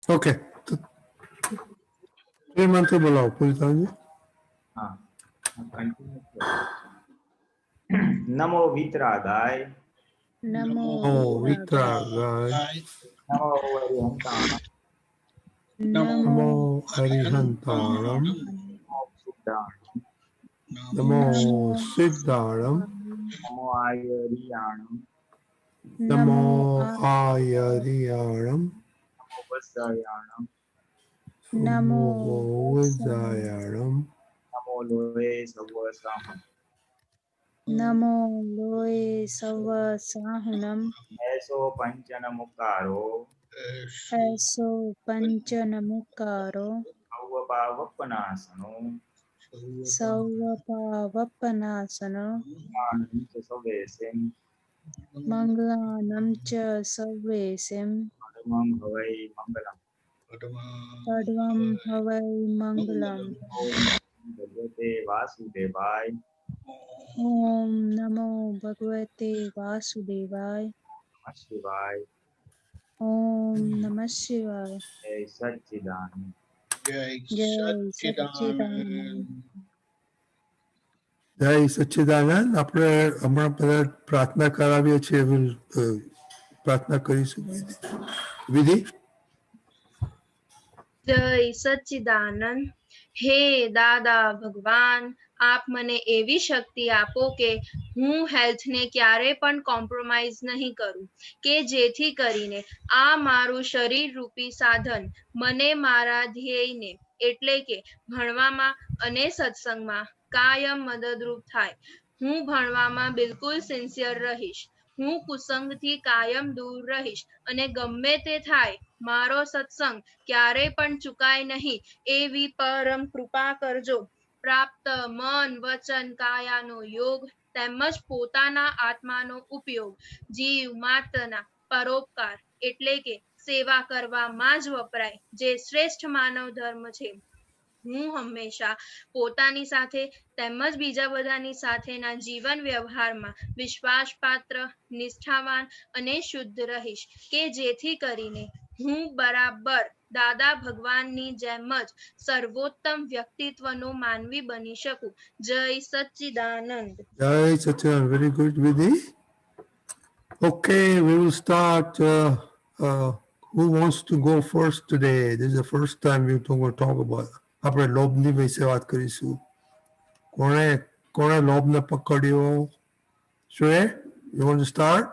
Okay, तो फिर मंत्र बुलाओ पूरी तरह से। हाँ, कंटिन्यू। नमो वित्रागाय, नमो वित्रागाय, नमो अरिहंताण, नमो अरिहंताणम, नमो सिद्धाण, नमो सिद्धाणम, नमो आयरियाणम, नमो आयरियाणम, नमो वत्सयाणम, नमो वज्रायाणम, नमो लोहे सवसाहम, नमो लोये सव साहुनम, ऐसो पंचन मुकारो, ऐसो पंचनमुकारो, अवपावपनासनो, सौवपावपनासनो, आनंद सवेसिम, मंगलानं च सव्वेसिं, परमं भवै मंगलम। पद्मं हवै मंगलम्। ओम भगवते वासुदेवाय, ओम नमो भगवते वासुदेवाय। नमः शिवाय, ओम नमः शिवाय। जय सच्चिदानंद। जय सच्चिदानंद। જય સચ્ચિદાનંદ. આપણે હમણાં બધા પ્રાર્થના કરાવીએ છીએ, પ્રાર્થના કરીશું. વિધિ. જય સચ્ચિદાનંદ. હે દાદા ભગવાન, આપ મને એવી શક્તિ આપો કે હું હેલ્થને ક્યારે પણ કોમ્પ્રોમાઇઝ નહીં કરું, કે જેથી કરીને આ મારું શરીર રૂપી સાધન મને મારા ધ્યેયને એટલે કે ભણવામાં અને સત્સંગમાં કાયમ મદદરૂપ થાય. હું ભણવામાં બિલકુલ સિન્સિયર રહીશ. હું કુસંગથી કાયમ દૂર રહીશ અને ગમે તે થાય મારો સત્સંગ ક્યારે પણ ચુકાય નહીં એવી પરમ કૃપા કરજો. પ્રાપ્ત મન વચન કાયાનો યોગ તેમજ પોતાના આત્માનો ઉપયોગ જીવ માત્રના પરોપકાર એટલે કે સેવા કરવામાં જ વપરાય, જે શ્રેષ્ઠ માનવ ધર્મ છે. હું હંમેશા પોતાની સાથે તેમજ બીજા બધાની સાથેના જીવન વ્યવહારમાં વિશ્વાસપાત્ર, નિષ્ઠાવાન અને શુદ્ધ રહીશ, કે જેથી કરીને હું બરાબર દાદા ભગવાનની જેમ જ સર્વોત્તમ વ્યક્તિત્વનો માનવી બની શકું. જય સચ્ચિદાનંદ. જય સચ્ચિદાનંદ. વેરી ગુડ વિધિ. Okay, we will start. Who wants to go first today? This is the first time we're going to talk about. આપણે લોભની વિશે વાત કરીશું. કોણે કોણે લોભને પકડ્યો? શ્રેય, you want to start?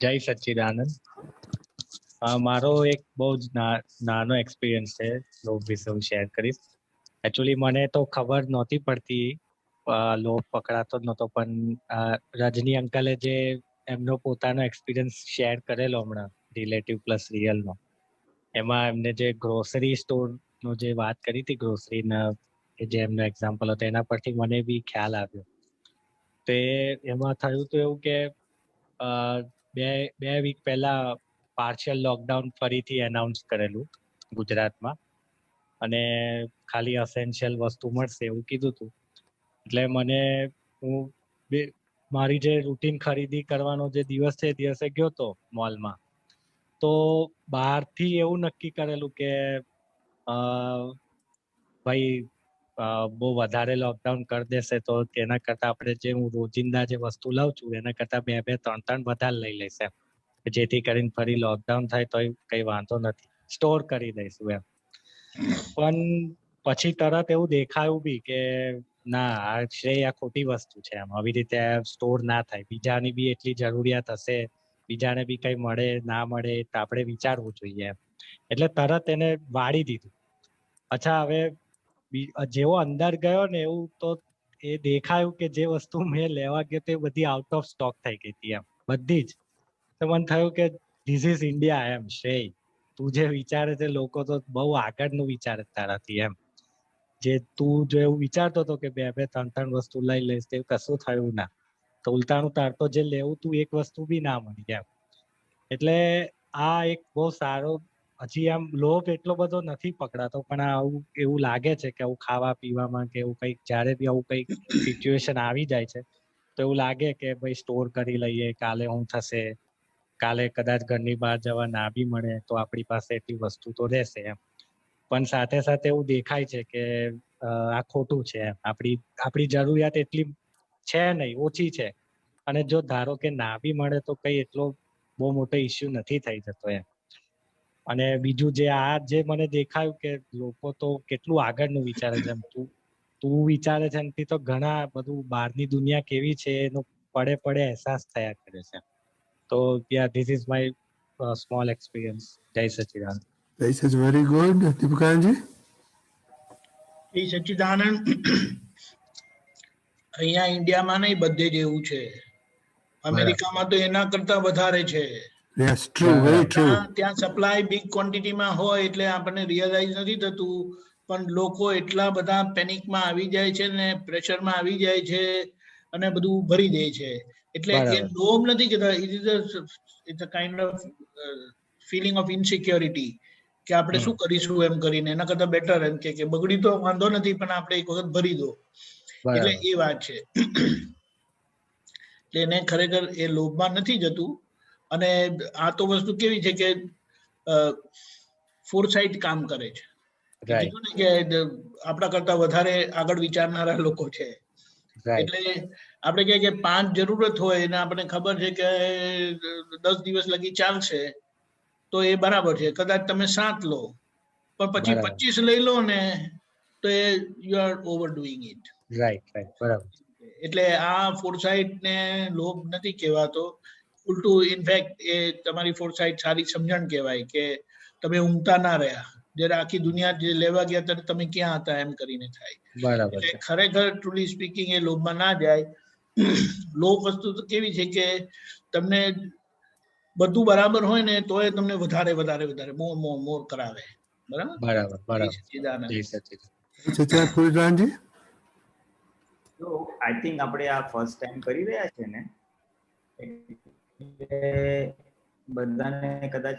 જય સચ્ચિદાનંદ. મારો એક બહુ જ નાનો એક્સપિરિયન્સ છે લોભ વિશે હું શેર કરીશ. એકચ્યુઅલી મને તો ખબર નહોતી પડતી, લોભ પકડાતો જ નહોતો, પણ રજની અંકલે જે એમનો પોતાનો એક્સપિરિયન્સ શેર કરેલો હમણાં રિલેટિવ પ્લસ રિયલનો, એમાં એમને જે ગ્રોસરી સ્ટોરનો જે વાત કરી હતી, ગ્રોસરીના જે એમનો એક્ઝામ્પલ હતો, એના પરથી મને બી ખ્યાલ આવ્યો. તો એમાં થયું તો એવું કે બે વીક પહેલા પાર્શિયલ લોકડાઉન ફરીથી એનાઉન્સ કરેલું ગુજરાતમાં, અને ખાલી અસેન્શિયલ વસ્તુ મળશે એવું કીધું હતું. એટલે હું મારી જે રૂટીન ખરીદી કરવાનો જે દિવસ છે એ દિવસે ગયો તો મોલમાં, તો બહારથી એવું નક્કી કરેલું કે ભાઈ બહુ વધારે લોકડાઉન કરી દેશે તો તેના કરતા આપણે જે હું રોજિંદા જે વસ્તુ લઉં છું એના કરતા 2-3 વધારે લઈ લઈશ એમ, જેથી કરીને ફરી લોકડાઉન થાય તો કઈ વાંધો નથી, સ્ટોર કરી દઈશું એમ. પણ પછી તરત એવું દેખાયું બી કે ના, આ શ્રેય આ ખોટી વસ્તુ છે એમ, આવી રીતે સ્ટોર ના થાય, બીજાની બી એટલી જરૂરિયાત હશે, બીજાને બી કઈ મળે ના મળે તો આપણે વિચારવું જોઈએ એમ. એટલે તરત એને વાળી દીધું. અચ્છા, હવે જેવો અંદર ગયો ને એવું તો એ દેખાયું કે જે વસ્તુ મેં લેવા ગયો તે બધી આઉટ ઓફ સ્ટોક થઈ ગઈ હતી એમ, બધી જ. તો મને થયું કે ધીસ ઇઝ ઇન્ડિયા એમ. શ્રેય, તું જે વિચારે છે લોકો તો બહુ આગળનું વિચારે તારાથી એમ. જે તું જો એવું વિચારતો હતો કે 2-3 વસ્તુ લઈ લઈશ તે કશું થયું ના, તો ઉલટાનું તાર તો જે લેવું તું એક વસ્તુ બી ના મળી એમ. એટલે આ એક બહુ સારો, હજી આમ લોભ એટલો બધો નથી પકડાતો, પણ આવું એવું લાગે છે કે આવું ખાવા પીવામાં કે એવું કંઈક જયારે બી આવું કંઈક સિચ્યુએશન આવી જાય છે તો એવું લાગે કે ભાઈ સ્ટોર કરી લઈએ, કાલે હું થશે, કાલે કદાચ ઘરની બહાર જવા ના બી મળે તો આપણી પાસે એટલી વસ્તુ તો રહેશે એમ. પણ સાથે સાથે એવું દેખાય છે કે આ ખોટું છે એમ. આપણી જરૂરિયાત એટલી છે નહીં, ઓછી છે. અને જો ધારો કે ના બી મળે તો કઈ એટલો બહુ મોટો ઇસ્યુ નથી થઈ જતો એમ. અને બીજું જે મને દેખાયું કે લોકો તો કેટલું આગળનું વિચારે છે એમ. તું વિચારે છે એનાથી તો ઘણા બધું બહારની દુનિયા કેવી છે એનો પડે અહેસાસ થયા કરે છે. તો this is my small experience. જય સચિદાનંદ. This is very good. Deepakanji? એ સચ્ચિદાનંદ અહીંયા ઇન્ડિયામાં નહીં, બધે જ એવું છે. અમેરિકામાં તો એના કરતા વધારે છે. Yes, true, very true. ત્યાં સપ્લાય બિગ ક્વોન્ટિટીમાં હોય એટલે આપણને રિયલાઇઝ નથી થતું, પણ લોકો એટલા બધા પેનિકમાં આવી જાય છે ને પ્રેશરમાં આવી જાય છે અને બધું ભરી દે છે. એટલે એ લોભ નથી કહેતા, it's a kind of feeling of insecurity કે આપણે શું કરીશું એમ કરીને. એના કરતા બેટર એમ કે બગડી તો વાંધો નથી પણ આપણે એક વખત ભરી દો. એટલે એ વાત છે. એટલે એને ખરેખર એ લોભમાં નથી જતું. અને આ તો વસ્તુ કેવી છે કે ફોરસાઇટ કામ કરે છે. કીધું ને કે આપણા કરતા વધારે આગળ વિચારનારા લોકો છે. એટલે આપણે કહીએ કે 5 જરૂરત હોય અને આપણને ખબર છે કે 10 દિવસ લગી ચાલશે તો એ બરાબર છે. કદાચ તમે 7 લો પણ પછી 25 લઈ લો ને તો એ you are overdoing it. Right, બરાબર. એટલે આ ફોરસાઇટ ને લોભ નથી કહેવાતો, ઉલટું ઇનફેક્ટ એ તમારી ફોરસાઇટ સારી સમજણ કહેવાય કે તમે ઊંઘતા ના રહ્યા. જ્યારે આખી દુનિયા જે લેવા ગયા ત્યારે તમે ક્યાં હતા એમ કરીને થાય. બરાબર. એટલે ખરેખર ટ્રુલી સ્પીકિંગ એ લોભમાં ના જાય. લોભ વસ્તુ તો કેવી છે કે તમને બધું બરાબર હોય ને તોય તમને વધારે મોર કરાવે. બરાબર. પૂરણજી? તો આઈ થિંક આપણે આ ફર્સ્ટ ટાઈમ કરી રહ્યા છે ને, એટલે બધાને કદાચ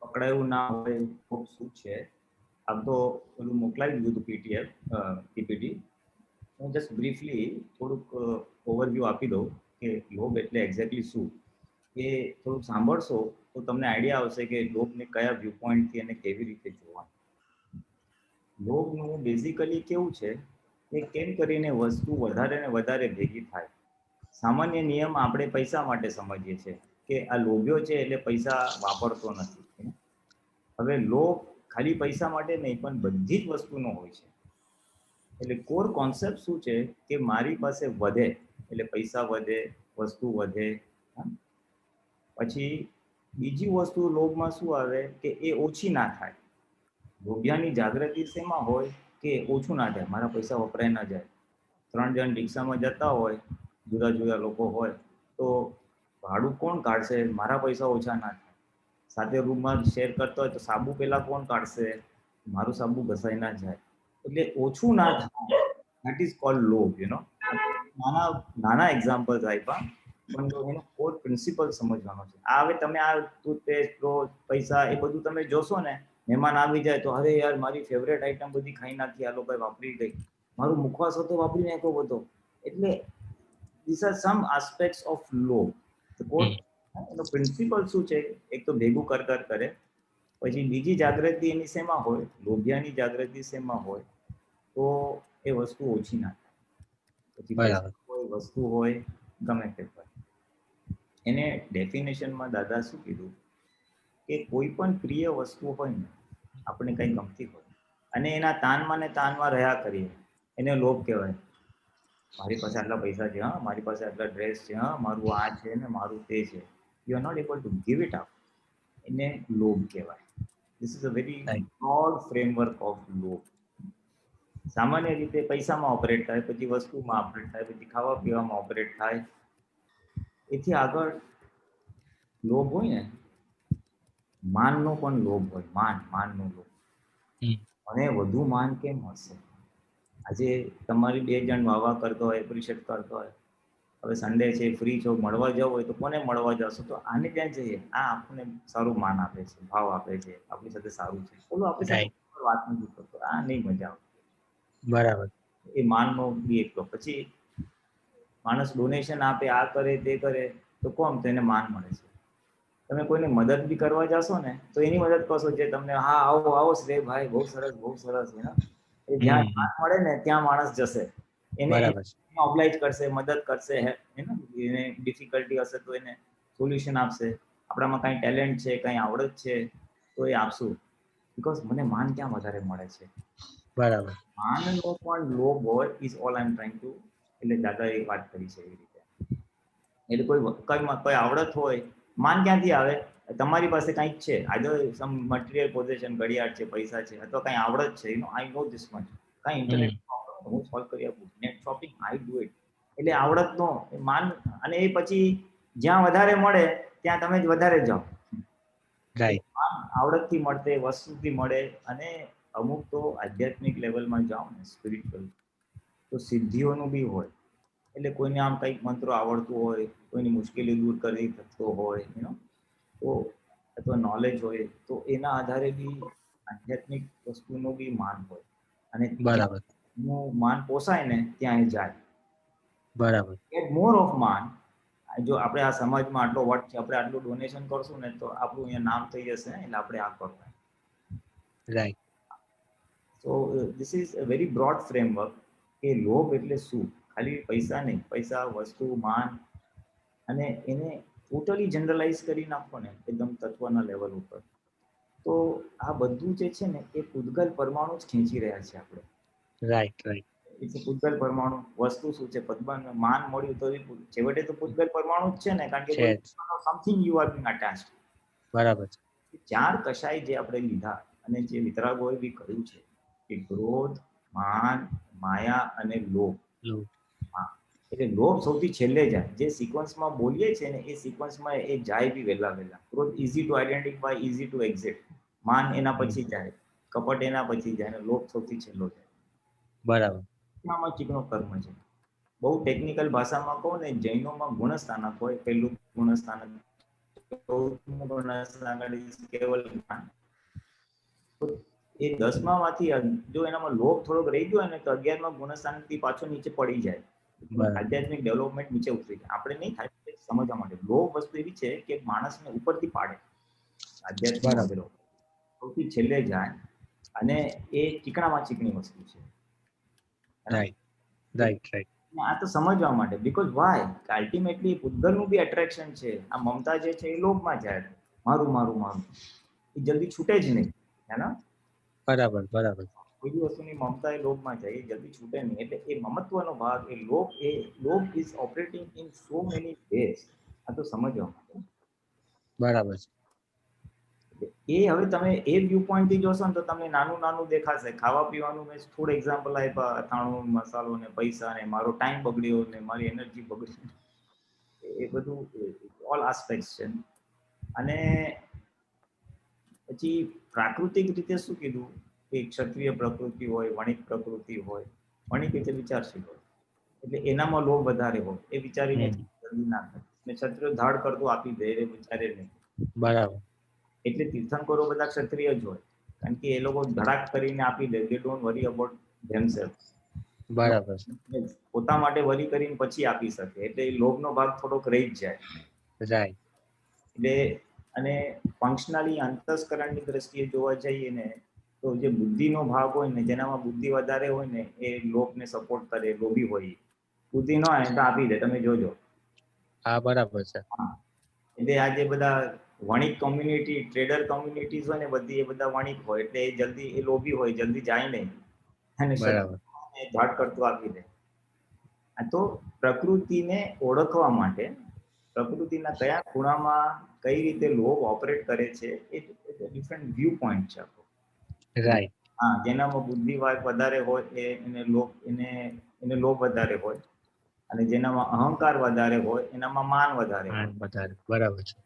પકડાયું ના હોય ખૂબ શું છે. આમ તો પેલું મોકલાવી દીધું પીપીટી. હું જસ્ટ બ્રીફલી થોડુંક ઓવરવ્યૂ આપી દઉં કે લોભ એટલે એક્ઝેક્ટલી શું. એ થોડુંક સાંભળશો તો તમને આઈડિયા આવશે કે લોભને કયા વ્યૂ પોઈન્ટથી અને કેવી રીતે જોવાનું. લોભનું બેઝિકલી કેવું છે કે કેમ કરીને વસ્તુ વધારે ને વધારે ભેગી થાય. સામાન્ય નિયમ આપણે પૈસા માટે સમજીએ છીએ કે આ લોભ્યો છે એટલે પૈસા વાપરતો નથી. હવે લોભ ખાલી પૈસા માટે નહીં પણ બધી જ વસ્તુનો હોય છે. એટલે કોર કોન્સેપ્ટ શું છે કે મારી પાસે વધે એટલે પૈસા વધે, વસ્તુ વધે. પછી બીજી વસ્તુ લોભમાં શું આવે કે એ ઓછી ના થાય. લોભિયાની જાગૃતિ શેમાં હોય કે ઓછું ના થાય, મારા પૈસા વપરાય ના જાય. 3 જણ રિક્ષામાં જતા હોય, જુદા જુદા લોકો હોય, તો ભાડું કોણ કાઢશે? મારા પૈસા ઓછા ના થાય. સાથે રૂમમાં શેર કરતો હોય તો સાબુ પેલા કોણ કાઢશે? મારું સાબુ ઘસાઈ ના જાય. એટલે ઓછું ના થાય, ધેટ ઇઝ કોલ્ડ લોભ. નાના એક્ઝામ્પલ્સ આપ્યા પણ એનો કોર પ્રિન્સિપલ સમજવાનો છે. આ હવે તમે આ ટૂથપેસ્ટ, પૈસા એ બધું તમે જોશો ને, મહેમાન આવી જાય તો અરે યાર મારી ફેવરેટ આઈટમ બધી ખાઈ નાખી, આ લોકોએ વાપરી ગઈ, મારું મુખવાસ હતો વાપરી નાખ્યો બધો. એટલે this are some aspects of લોભ. એનો પ્રિન્સિપલ શું છે? એક તો ભેગું કરે, પછી બીજી જાગૃતિ એની શેમાં હોય, લોભિયાની જાગૃતિ શેમાં હોય, તો એ વસ્તુ ઓછી ના થાય. પછી હોય, વસ્તુ હોય, ગમે તે હોય. એને ડેફિનેશનમાં દાદા શું કીધું કે કોઈ પણ પ્રિય વસ્તુ હોય ને, આપણે કંઈ ગમતી હોય અને એના તાનમાં ને તાનમાં રહ્યા કરીએ, એને લોભ કહેવાય. મારી પાસે આટલા પૈસા છે, હા, મારી પાસે આટલા ડ્રેસ છે, હા, મારું આ છે ને મારું તે છે, you are not able to give it up, એને લોભ કહેવાય. This is a very broad framework of લોભ. સામાન્ય રીતે પૈસામાં ઓપરેટ થાય, પછી વસ્તુમાં ઓપરેટ થાય, પછી ખાવા પીવામાં ઓપરેટ થાય. એથી આગળ લોભ હોય ને, માનનો પણ લોભ હોય. માનનો લોભ. મને વધુ માન કેમ હશે? આજે તમારી 2 જણ વાવા કરતો હોય, એપ્રિશિએટ કરતો હોય, હવે સન્ડે છે, ફ્રી છો, મળવા જવું હોય તો કોને મળવા જશો? તો આને ત્યાં જઈએ, આ આપણને સારું માન આપે છે, ભાવ આપે છે, આપણી સાથે સારું છે, બોલો આપણી સાથે વાત નથી કરતો, આ નહીં મજા આવે. બરાબર. એ માનનો બી એક. પછી માણસ ડોનેશન આપે, આ કરે તે કરે, તો કોમ તો એને માન મળે છે. તમે કોઈને મદદ બી કરવા જશો ને તો એની મદદ કરશો જે તમને હા આવો આવો શ્રેય ભાઈ બહુ સરસ એ જ્યાં માન મળે ને ત્યાં માણસ જશે, એને બરાબર છે. ઓબ્લાઇજ કરશે, મદદ કરશે, એને ડિફિકલ્ટી હશે તો એને સોલ્યુશન આપશે. આપણામાં કઈ ટેલેન્ટ છે, કઈ આવડત છે તો એ આપશું. બીકોઝ મને માન ક્યાં વધારે મળે છે. બરાબર. માનનો પણ લોભ હોય is all I M trying to, એટલે દાદા એ વાત કરી છે એવી રીતે. એટલે કોઈ આવડત હોય, માન ક્યાંથી આવે? તમારી પાસે કંઈક છે, આઈધર સમ મટીરિયલ પોઝિશન, ઘડિયાળ છે, પૈસા છે, અથવા કઈ આવડત છે, આઈ નો ધીસ મચ, કઈ ઇન્ટરનેટ પ્રોબ્લેમ હું સોલ્વ કરી આપું, net shopping I do it. એટલે આવડતનો માન, અને એ પછી જ્યાં વધારે મળે ત્યાં તમે જ વધારે જાઓ. રાઈટ. આવડતથી મળતે, વસ્તુથી મળે, અને અમુક તો આધ્યાત્મિક લેવલમાં જાઓ ને, સ્પિરિચ્યુઅલ, તો સિદ્ધિઓનું બી હોય. એટલે કોઈને આમ કંઈક મંત્રો આવડતું હોય, કોઈની મુશ્કેલી દૂર કરી શકતો હોય, તો અથવા નોલેજ હોય, તો એના આધારે બી આધ્યાત્મિક વસ્તુનું બી માન હોય. અને બરાબર. માન પોસાય ને ત્યાં એ જાય. બરાબર. ગેટ મોર ઓફ માન. જો આપણે આ સમાજમાં આટલો વટ છે, આપણે આટલું ડોનેશન કરશું ને તો આપણું અહીંયા નામ થઈ જશે, એટલે આપણે આ કરવું. Right. So this is a very broad framework કે લોભ એટલે શું? ખાલી પૈસા નહીં, પૈસા, વસ્તુ, માન, અને એને ટોટલી જનરલાઇઝ કરી નાખો ને એકદમ તત્વના લેવલ ઉપર, તો આ બધું જે છે ને એ પૂતગલ પરમાણુ જ ખેંચી રહ્યા છે આપણે. રાઈટ. પૂતગલ પરમાણુ વસ્તુ શું છે? પદ્માને માન મળ્યું તો છેવટે તો પૂતગલ પરમાણુ જ છે ને, કારણ કે something you are being attached. બરાબર છે. 4 કશાય જે આપણે લીધા, અને જે વિતરાગોએ બી કહ્યું છે કે ક્રોધ, માન, માયા અને લોભ. એટલે લોભ સૌથી છેલ્લે જાય. જે સિક્વન્સમાં બોલીએ છે ને એ સિક્વન્સમાં એ જાય બી વહેલા. ક્રોધ easy to identify, easy to exit. માન એના પછી જાય, કપટ એના પછી જાય, અને લોભ સૌથી છેલ્લો જાય. બરાબર. આમાં ચીકણો કર્મ છે. બહુ ટેકનિકલ ભાષામાં કહું ને, જૈનોમાં ગુણસ્થાનક હોય, પહેલું ગુણસ્થાનક, કેવલ જ્ઞાન. એ 10માંથી જો એનામાં લોભ થોડોક રહી ગયો ને તો 11મા ગુણસ્થાનકથી પાછો નીચે પડી જાય. આધ્યાત્મિક ડેવલપમેન્ટ નીચે ઉતરી જાય. આપણે નહીં થાય સમજવા માટે. લોભ વસ્તુ એવી છે કે માણસને ઉપરથી પાડે. આધ્યાત્મિક સૌથી છેલ્લે જાય, અને એ ચીકણામાં ચીકણી વસ્તુ છે. રાઈટ. આ તો સમજવા માટે. બીકોઝ વાય અલ્ટિમેટલી પૂતગલનું બી એટ્રેક્શન છે. આ મમતા જે છે એ લોભમાં જાય. મારું એ જલ્દી છૂટે જ નહીં. બરાબર. કોઈ બી વસ્તુની મમતા એ લોભમાં જાય, એ જલ્દી છૂટે નહીં. એટલે એ મમત્વનો ભાગ, લોભ is operating in so many ways. આ તો સમજવા માટે. બરાબર છે. એ હવે તમે એ વ્યૂ પોઈન્ટ થી જોશો ને તો તમને નાનું દેખાશે. ખાવા પીવાનું મેં થોડું એક્ઝામ્પલ આપ્યા, અથાણું, મસાલો ને પૈસા ને મારો ટાઈમ બગડ્યો ને મારી એનર્જી બગડી, એ બધું ઓલ આસ્પેક્ટ છે. અને પછી પ્રાકૃતિક રીતે શું કીધું કે ક્ષત્રિય પ્રકૃતિ હોય, વણિક પ્રકૃતિ હોય. વણિક એટલે વિચારશીલ હોય, એટલે એનામાં લોભ વધારે હોય, એ વિચારીને જલ્દી ના થાય. ને ક્ષત્રિય ધાડ કરતો આપી દે, એ વિચારે નહીં. બરાબર. એટલે તીર્થંકરો બધા ક્ષત્રિય જ હોય, કારણ કે એ લોકો ધડાક કરીને આપી દે. દે ડોન્ટ વરી અબાઉટ ધેમસેલ્ફ. બરાબર. પોતા માટે વરી કરીને પછી આપી શકે, એટલે એ લોભનો ભાગ થોડોક રહી જ જાય. રાઈટ. એટલે અને ફંક્શનલી અંતસ્કરણની દ્રષ્ટિએ જોવા જઈએ ને તો જે બુદ્ધિનો ભાગ હોય ને, જેનામાં બુદ્ધિ વધારે હોય ને, એ લોભને સપોર્ટ કરે, લોભી હોય. બુદ્ધિ ન હોય તો આપી દે, તમે જોજો. હા, બરાબર છે. એટલે આ જે બધા વણિક કોમ્યુનિટી, ટ્રેડર કોમ્યુનિટીઝ હોય ને બધી, એ બધા વણિક હોય, એટલે એ જલ્દી એ લોભી હોય, જલ્દી જાય નહીં, અને ઝાડ કરતું આપી દે. તો પ્રકૃતિને ઓળખવા માટે, પ્રકૃતિના કયા ખૂણામાં કઈ રીતે લોભ ઓપરેટ કરે છે, એ ડિફરન્ટ વ્યૂ પોઈન્ટ છે. રાઈટ. જેનામાં બુદ્ધિ વધારે હોય એને લોભ વધારે હોય, અને જેનામાં અહંકાર વધારે હોય એનામાં માન વધારે હોય. બરાબર છે.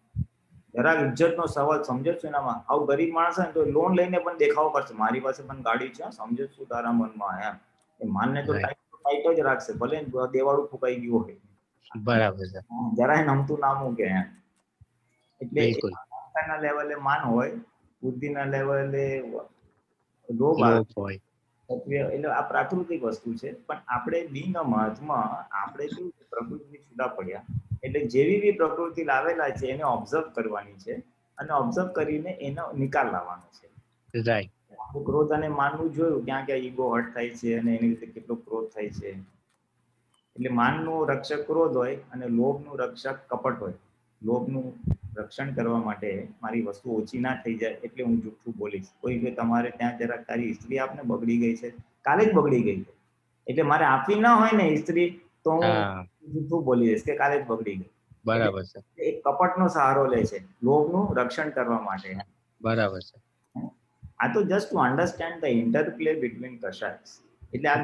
જરાક ઇજ્જતનો સવાલ સમજો છો એનામાં. આવું ગરીબ માણસ હોય ને તો લોન લઈને પણ દેખાવો કરશે, મારી પાસે પણ ગાડી છે, સમજો છું તારા મનમાં, એમ. એ માનને તો ટાઈટ જ રાખશે, ભલે દેવાળું ફૂંકાઈ ગયું હોય. બરાબર છે. જરાય નમતું ના મૂકે, એમ. એટલે અહંકારના લેવલે માન હોય, બુદ્ધિના લેવલે લોભ હોય. એટલે આ પ્રાકૃતિક વસ્તુ છે. પણ આપણે બિંગ મહાત્મા, આપણે કેવું પ્રકૃતિથી છૂટા પડ્યા, એટલે જેવી બી પ્રકૃતિ લાવેલા છે એને ઓબ્ઝર્વ કરવાની છે અને ઓબ્ઝર્વ કરીને એનો નિકાલ લાવવાનો છે. રાઈટ. ક્રોધ અને માનનું જોયું ક્યાં ક્યાં ઈગો હર્ટ થાય છે અને એની રીતે કેટલો ક્રોધ થાય છે. એટલે માનનું રક્ષક ક્રોધ હોય અને લોભનું રક્ષક કપટ હોય. લોભનું રક્ષણ કરવા માટે મારી વસ્તુ ઓછી ના થઈ જાય એટલે હું જૂઠું બોલીશ. કોઈ કે તમારે ત્યાં જરાક તારી ઇસ્ત્રી આપને બગડી ગઈ છે, કાલે જ બગડી ગઈ છે, એટલે મારે આપવી ના હોય ને ઇસ્ત્રી તો હું જૂઠું બોલી દઈશ કે કાલે જ બગડી ગઈ. બરાબર છે. એક કપટનો સહારો લે છે લોભનું રક્ષણ કરવા માટે. બરાબર છે. આ તો just to understand the interplay between કશાયસ. એટલે આ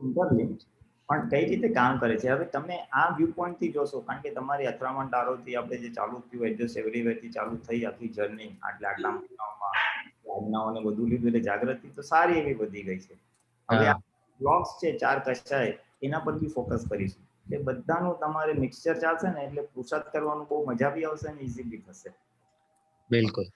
ઇન્ટરલિંક્ડ પણ કઈ રીતે કામ કરે છે. હવે તમે આ વ્યૂ પોઈન્ટ થી જોશો, કારણ કે તમારી અથડામણ ટારોથી આપણે જે ચાલુ થયું એડજસ્ટ એવરીવેથી ચાલુ થઈ આખી જર્ની આટલા મહિનાઓમાં આજ્ઞાઓને બધું લીધું એટલે જાગૃતિ તો સારી એવી વધી ગઈ છે. હવે આ બ્લોગ્સ છે 4 કશાય એના પર બી ફોકસ કરીશું. એટલે બધાનું તમારે મિક્સચર ચાલશે ને એટલે પુરુષાર્થ કરવાનું બહુ મજા બી આવશે અને ઈઝી બી થશે. બિલકુલ.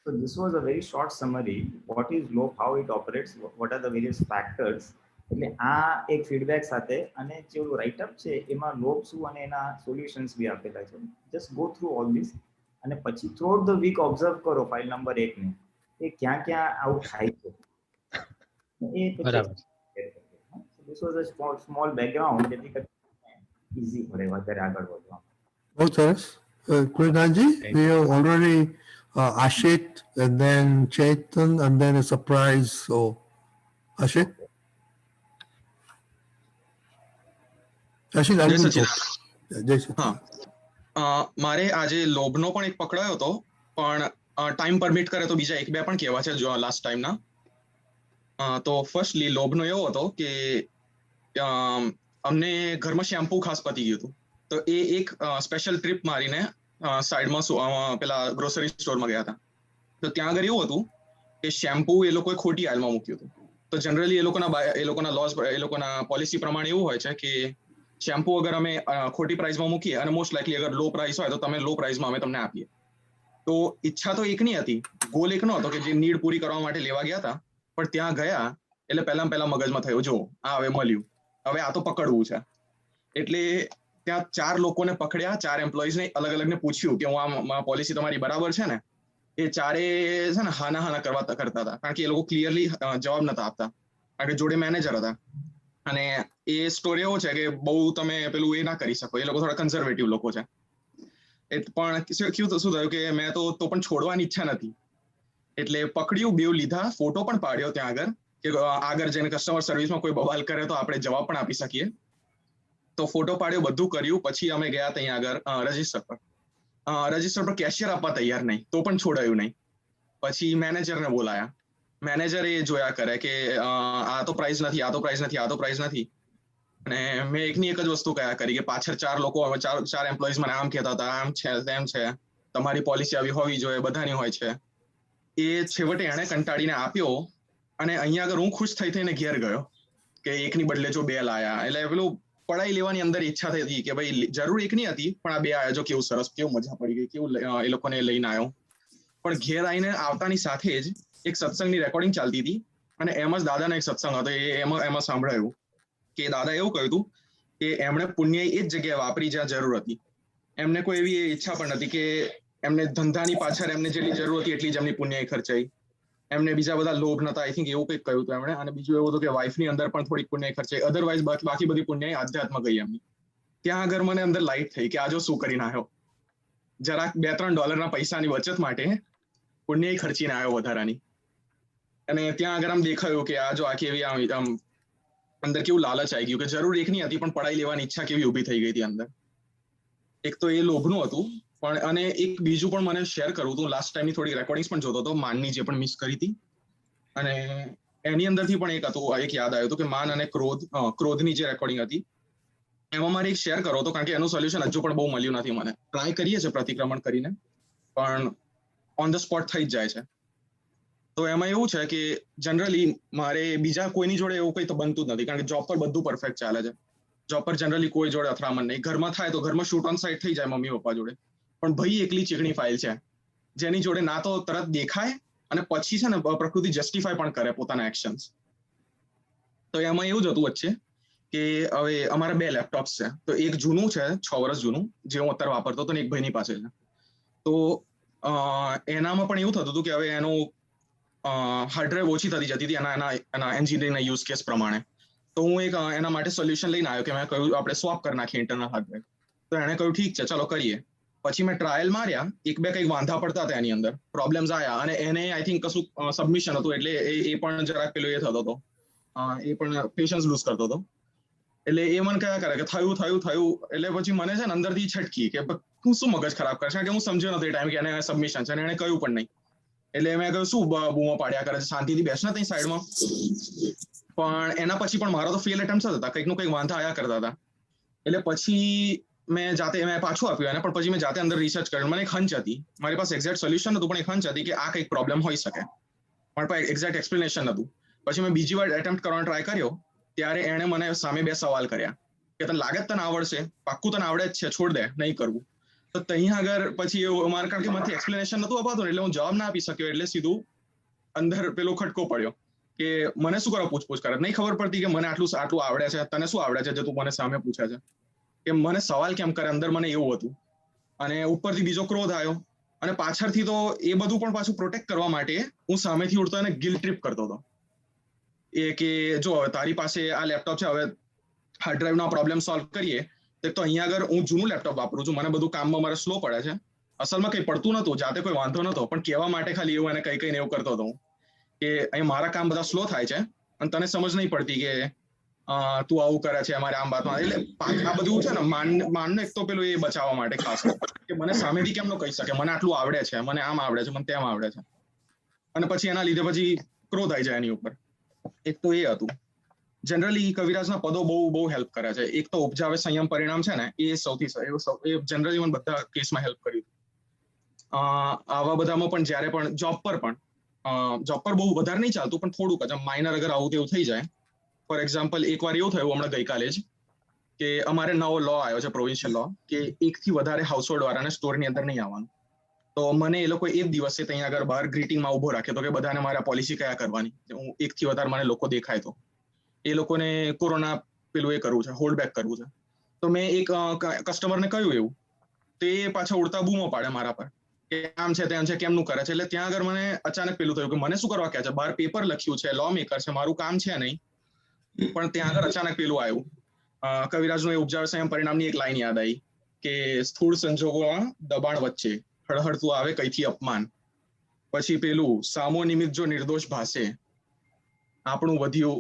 So this was a very short summary. What is lobe, how it operates, what are the various factors. એટલે આ એક ફીડબેક સાથે અને જે રાઇટઅપ છે એમાં લોબ શું અને એના સોલ્યુશન્સ બી આપેલા છે. Just go through all this અને પછી થ્રોટ ધ વીક ઓબ્ઝર્વ કરો ફાઇલ નંબર 1 ને એ ક્યાં ક્યાં આવું થાય છે એ બરાબર. This was a small background જેથી ઈઝી પડે વધારે આગળ વધવા. બહુ સરસ. Krishnaji, we have already Ashit and then Chetan and then a surprise. So, Ashit? Ashit, I will talk. જય સચિદાનંદ. મારે આજે લોભનો પણ એક પકડાયો હતો, પણ ટાઈમ પરમિટ કરે તો બીજા 1-2 પણ કહેવા છે જો લાસ્ટ ટાઈમના. તો ફર્સ્ટલી લોભનો એવો હતો કે અમને ઘરમાં શેમ્પુ ખાસ પતી ગયું હતું, તો એ એક સ્પેશિયલ ટ્રીપ મારીને સાઈડમાં પેલા ગ્રોસરી સ્ટોરમાં ગયા હતા. તો ત્યાં આગળ એવું હતું કે શેમ્પુ એ લોકોએ ખોટી આઇલમાં મૂક્યું હતું. તો જનરલી એ લોકોના લોસ એ લોકોના પોલિસી પ્રમાણે એવું હોય છે કે શેમ્પુ અગર અમે ખોટી પ્રાઇસમાં મૂકીએ અને મોસ્ટ લાઇકલી અગર લો પ્રાઇસ હોય તો તમે લો પ્રાઇસમાં અમે તમને આપીએ. તો ઈચ્છા તો એકની હતી, ગોલ એકનો હતો કે જે નીડ પૂરી કરવા માટે લેવા ગયા હતા, પણ ત્યાં ગયા એટલે પહેલા મગજમાં થયું જો આ હવે મળ્યું, હવે આ તો પકડવું છે. એટલે ત્યાં 4 લોકોને પકડ્યા, 4 એમ્પ્લોઈઝને અલગ અલગને પૂછ્યું કે હું આ પોલિસી તમારી બરાબર છે ને. એ 4એ છે ને હાના કરતા હતા, કારણ કે એ લોકો ક્લિયરલી જવાબ નતા આપતા, કારણ કે જોડે મેનેજર હતા. અને એ સ્ટોરી એવો છે કે બહુ તમે પેલું એ ના કરી શકો, એ લોકો થોડા કન્ઝર્વેટિવ લોકો છે. પણ શું થયું કે મેં તો પણ છોડવાની ઈચ્છા નથી, એટલે પકડ્યું, બેવ લીધા, ફોટો પણ પાડ્યો ત્યાં આગળ કે આગળ જઈને કસ્ટમર સર્વિસમાં કોઈ બવાલ કરે તો આપણે જવાબ પણ આપી શકીએ. તો ફોટો પાડ્યો, બધું કર્યું. પછી અમે ગયા ત્યાં આગળ રજિસ્ટર પર કેશિયર આપવા તૈયાર નહીં, તો પણ છોડાયું નહીં. પછી મેનેજરને બોલાયા. મેનેજર એ જોયા કરે કે આ તો પ્રાઇસ નથી, આ તો પ્રાઇસ નથી, આ તો પ્રાઇસ નથી. અને મેં એકની એક જ વસ્તુ કયા કરી કે પાછળ 4 લોકો 4 એમ્પ્લોઈઝ મને આમ કહેતા હતા, આમ છે તેમ છે, તમારી પોલિસી આવી હોવી જોઈએ, બધાની હોય છે. એ છેવટે એણે કંટાળીને આપ્યો અને અહીંયા આગળ હું ખુશ થઈને ઘેર ગયો કે એકની બદલે જો 2 લાયા. એટલે પેલું પડાઈ લેવાની અંદર ઈચ્છા થઈ હતી કે ભાઈ જરૂર એકની હતી પણ આ 2 આવ્યા, જો કેવું સરસ, કેવું મજા પડી ગઈ, કેવું એ લોકોને લઈને આવ્યો. પણ ઘેર આવીને આવતાની સાથે જ એક સત્સંગની રેકોર્ડિંગ ચાલતી હતી અને એમ જ દાદાનો એક સત્સંગ હતો. એમાં સાંભળાયું કે દાદા એવું કહ્યું હતું કે એમણે પુણ્ય એ જ જગ્યાએ વાપરી જ્યાં જરૂર હતી. એમને કોઈ એવી ઈચ્છા પણ નથી કે એમને ધંધાની પાછળ એમને જેટલી જરૂર હતી એટલી જ એમની પુણ્ય ખર્ચાઈ. એમને બીજા બધા લોભ નતા, આઈ થિંક એવું કંઈક કહ્યું હતું એમણે. અને બીજું એવું હતું કે વાઇફની અંદર પણ થોડીક પુણ્ય ખર્ચાઈ, અધરવાઇઝ બાકી બધી પુણ્ય આધ્યાત્મ ગઈ એમની. ત્યાં આગળ મને અંદર લાઈટ થઈ કે આજો શું કરીને આવ્યો. જરાક $2-3 પૈસાની બચત માટે પુણ્ય ખર્ચીને આવ્યો વધારાની. અને ત્યાં આગળ આમ દેખાયું કે આ જો આ કેવી આમ અંદર કેવું લાલચ આવી ગયું કે જરૂર એકની હતી પણ પડાઈ લેવાની ઈચ્છા કેવી ઊભી થઈ ગઈ હતી અંદર. એક તો એ લોભનું હતું. પણ અને એક બીજું પણ મને શેર કરવું હતું. લાસ્ટ ટાઈમની થોડી રેકોર્ડિંગ્સ પણ જોતો હતો, માનની જે પણ મિસ કરી હતી, અને એની અંદરથી પણ એક યાદ આવ્યું હતું કે માન અને ક્રોધની જે રેકોર્ડિંગ હતી એમાં મારે એક શેર કરવો હતો, કારણ કે એનું સોલ્યુશન હજુ પણ બહુ મળ્યું નથી મને. ટ્રાય કરીએ છીએ પ્રતિક્રમણ કરીને, પણ ઓન ધ સ્પોટ થઈ જ જાય છે. તો એમાં એવું છે કે જનરલી મારે બીજા કોઈની જોડે એવું કંઈ તો બનતું જ નથી, કારણ કે જોબ પર બધું પરફેક્ટ ચાલે છે. જોબ પર જનરલી કોઈ જોડે અથડામણ નહીં. ઘરમાં થાય તો ઘરમાં શૂટ ઓન સાઇટ થઈ જાય મમ્મી પપ્પા જોડે, પણ ભાઈ એકલી ચીકણી ફાઇલ છે જેની જોડે ના તો તરત દેખાય અને પછી છે ને પ્રકૃતિ જસ્ટિફાય પણ કરે પોતાના એક્શન્સ. તો એમાં એવું જ હતું વચ્ચે કે હવે અમારા 2 લેપટોપ્સ છે, તો એક જૂનું છે 6 વર્ષ જૂનું જે હું અત્યારે વાપરતો હતો ને એક ભાઈની પાસે છે. તો એનામાં પણ એવું થતું હતું કે હવે એનું હાર્ડ ડ્રાઈવ ઓછી થતી જતી હતી એના એન્જિનિયરિંગના યુઝ કેસ પ્રમાણે. તો હું એક એના માટે સોલ્યુશન લઈને આવ્યો કે મેં કહ્યું આપણે સ્વાપ કરી નાખીએ ઇન્ટરનલ હાર્ડ ડ્રાઈવ. તો એણે કહ્યું ઠીક છે ચલો કરીએ. પછી મેં ટ્રાયલ માર્યા, 1-2 કંઈક વાંધા પડતા હતા એની અંદર, પ્રોબ્લેમ્સ આવ્યા, અને એને આઈ થિંક કશું સબમિશન હતું એટલે એ પણ જરાક પેલો એ થતો હતો, એ પણ પેશન્સ લૂઝ કરતો હતો. એટલે એ મને કયા કરે કે થયું એટલે પછી મને છે ને અંદરથી છટકી કે હું શું મગજ ખરાબ કરશે, કે હું સમજ્યો નતો એ ટાઈમ કે એને સબમિશન છે અને એને કહ્યું પણ નહીં. એટલે મેં કહ્યું શું બૂમો પાડ્યા કરે છે, શાંતિથી બેસ ને ત્યાં સાઈડમાં. પણ એના પછી પણ મારા તો ફેલ એટેમ્પ્ટ હતા, કંઈકનું કંઈક વાંધા આવ્યા કરતા હતા. એટલે પછી મેં પાછું આપ્યું એને, પણ પછી મેં જાતે અંદર રિસર્ચ કર્યું. મને એક હંચ હતી, મારી પાસે એક્ઝેક્ટ સોલ્યુશન નતું, પણ એક હંચ હતી કે આ કંઈક પ્રોબ્લેમ હોઈ શકે. મારી પાસે એક્ઝેક્ટ એક્સપ્લેનેશન નતું. પછી મેં બીજી વાર એટેમ્પ્ટ કરવાનો ટ્રાય કર્યો, ત્યારે એણે મને સામે 2 સવાલ કર્યા કે તને લાગે તને આવડશે, પાક્કું તને આવડે જ છે, છોડ દે, નહીં કરવું. તો ત્યાં આગળ પછી એવું મારે, કારણ કે મારાથી એક્સપ્લેનેશન નતું અપાતું એટલે હું જવાબ ના આપી શક્યો, એટલે સીધું અંદર પેલો ખટકો પડ્યો કે મને શું કરવા પૂછપૂછ કરે. નહીં ખબર પડતી કે મને આટલું આવડે છે, તને શું આવડે છે જે તું મને સામે પૂછે છે, કે મને સવાલ કેમ કરે. અંદર મને એવું હતું. અને ઉપરથી બીજો ક્રોધ આવ્યો, અને પાછળથી તો એ બધું પણ પાછું પ્રોટેક્ટ કરવા માટે હું સામેથી ઉડતો એને ગિલ્ટ ટ્રીપ કરતો હતો. એ કે જો હવે તારી પાસે આ લેપટોપ છે, હવે હાર્ડ ડ્રાઈવનો પ્રોબ્લેમ સોલ્વ કરીએ. તો અહીંયા આગળ હું જૂનું લેપટોપ વાપરું છું, મને બધું કામમાં મારે સ્લો પડે છે. અસલમાં કંઈ પડતું નતું, જાતે કોઈ વાંધો નતો, પણ કહેવા માટે ખાલી એવું એને કઈ એવું કરતો હતો કે અહીં મારા કામ બધા સ્લો થાય છે અને તને સમજ નહીં પડતી કે તું આવું કરે છે અમારે આમ વાતમાં. એટલે આ બધું છે ને માનને એક તો પેલું એ બચાવવા માટે ખાસ કે મને સામેથી કેમ ન કહી શકે મને આટલું આવડે છે, મને આમ આવડે છે, મને તેમ આવડે છે. અને પછી એના લીધે પછી ક્રોધ આવી જાય એની ઉપર. એક તો એ હતું. જનરલી કવિરાજના પદો બહુ હેલ્પ કરે છે. એક તો ઉપજાવે સંયમ પરિણામ છે ને, એ સૌથી એ જનરલી મને બધા કેસમાં હેલ્પ કર્યું. આવા બધામાં પણ જ્યારે પણ જોબ પર બહુ વધારે નહીં ચાલતું, પણ થોડુંક જ માઇનર અગર આવું તેવું થઈ જાય. ફોર એક્ઝામ્પલ એકવાર એવું થયું હમણાં ગઈકાલે જ કે અમારે નવો લો આવ્યો છે, પ્રોવિન્શિયલ લો, કે 1થી વધારે હાઉસહોલ્ડ વાળાને સ્ટોરની અંદર નહીં આવવાનું. તો મને એ લોકો એ જ દિવસે ત્યાં આગળ બહાર ગ્રીટિંગમાં ઉભો રાખ્યો તો કે બધાને મારે પોલિસી કયા કરવાની. હું 1થી વધારે મને લોકો દેખાય તો એ લોકોને કોરોના પેલું એ કરવું છે, હોલ્ડ બેક કરવું છે. તો મેં એક કસ્ટમરને કહ્યું એવું, તો એ પાછા ઉડતા બૂમો પાડે મારા પર કે આમ છે તેમ છે, કેમનું કરે છે. એટલે ત્યાં આગળ મને અચાનક પેલું થયું કે મને શું કરવા કહે છે, બહાર પેપર લખ્યું છે, લો મેકર છે, મારું કામ છે નહીં. પણ ત્યાં આગળ અચાનક પેલું આવ્યું. કવિરાજનું એ ઉપજાવે સંયમ પરિણામની એક લાઈન યાદ આવી કે સ્થૂળ સંજોગોમાં દબાણ વચ્ચે હળહળતું આવે કઈથી અપમાન. પછી પેલું સામો નિમિત્ત જો નિર્દોષ ભાસે આપણું વધ્યું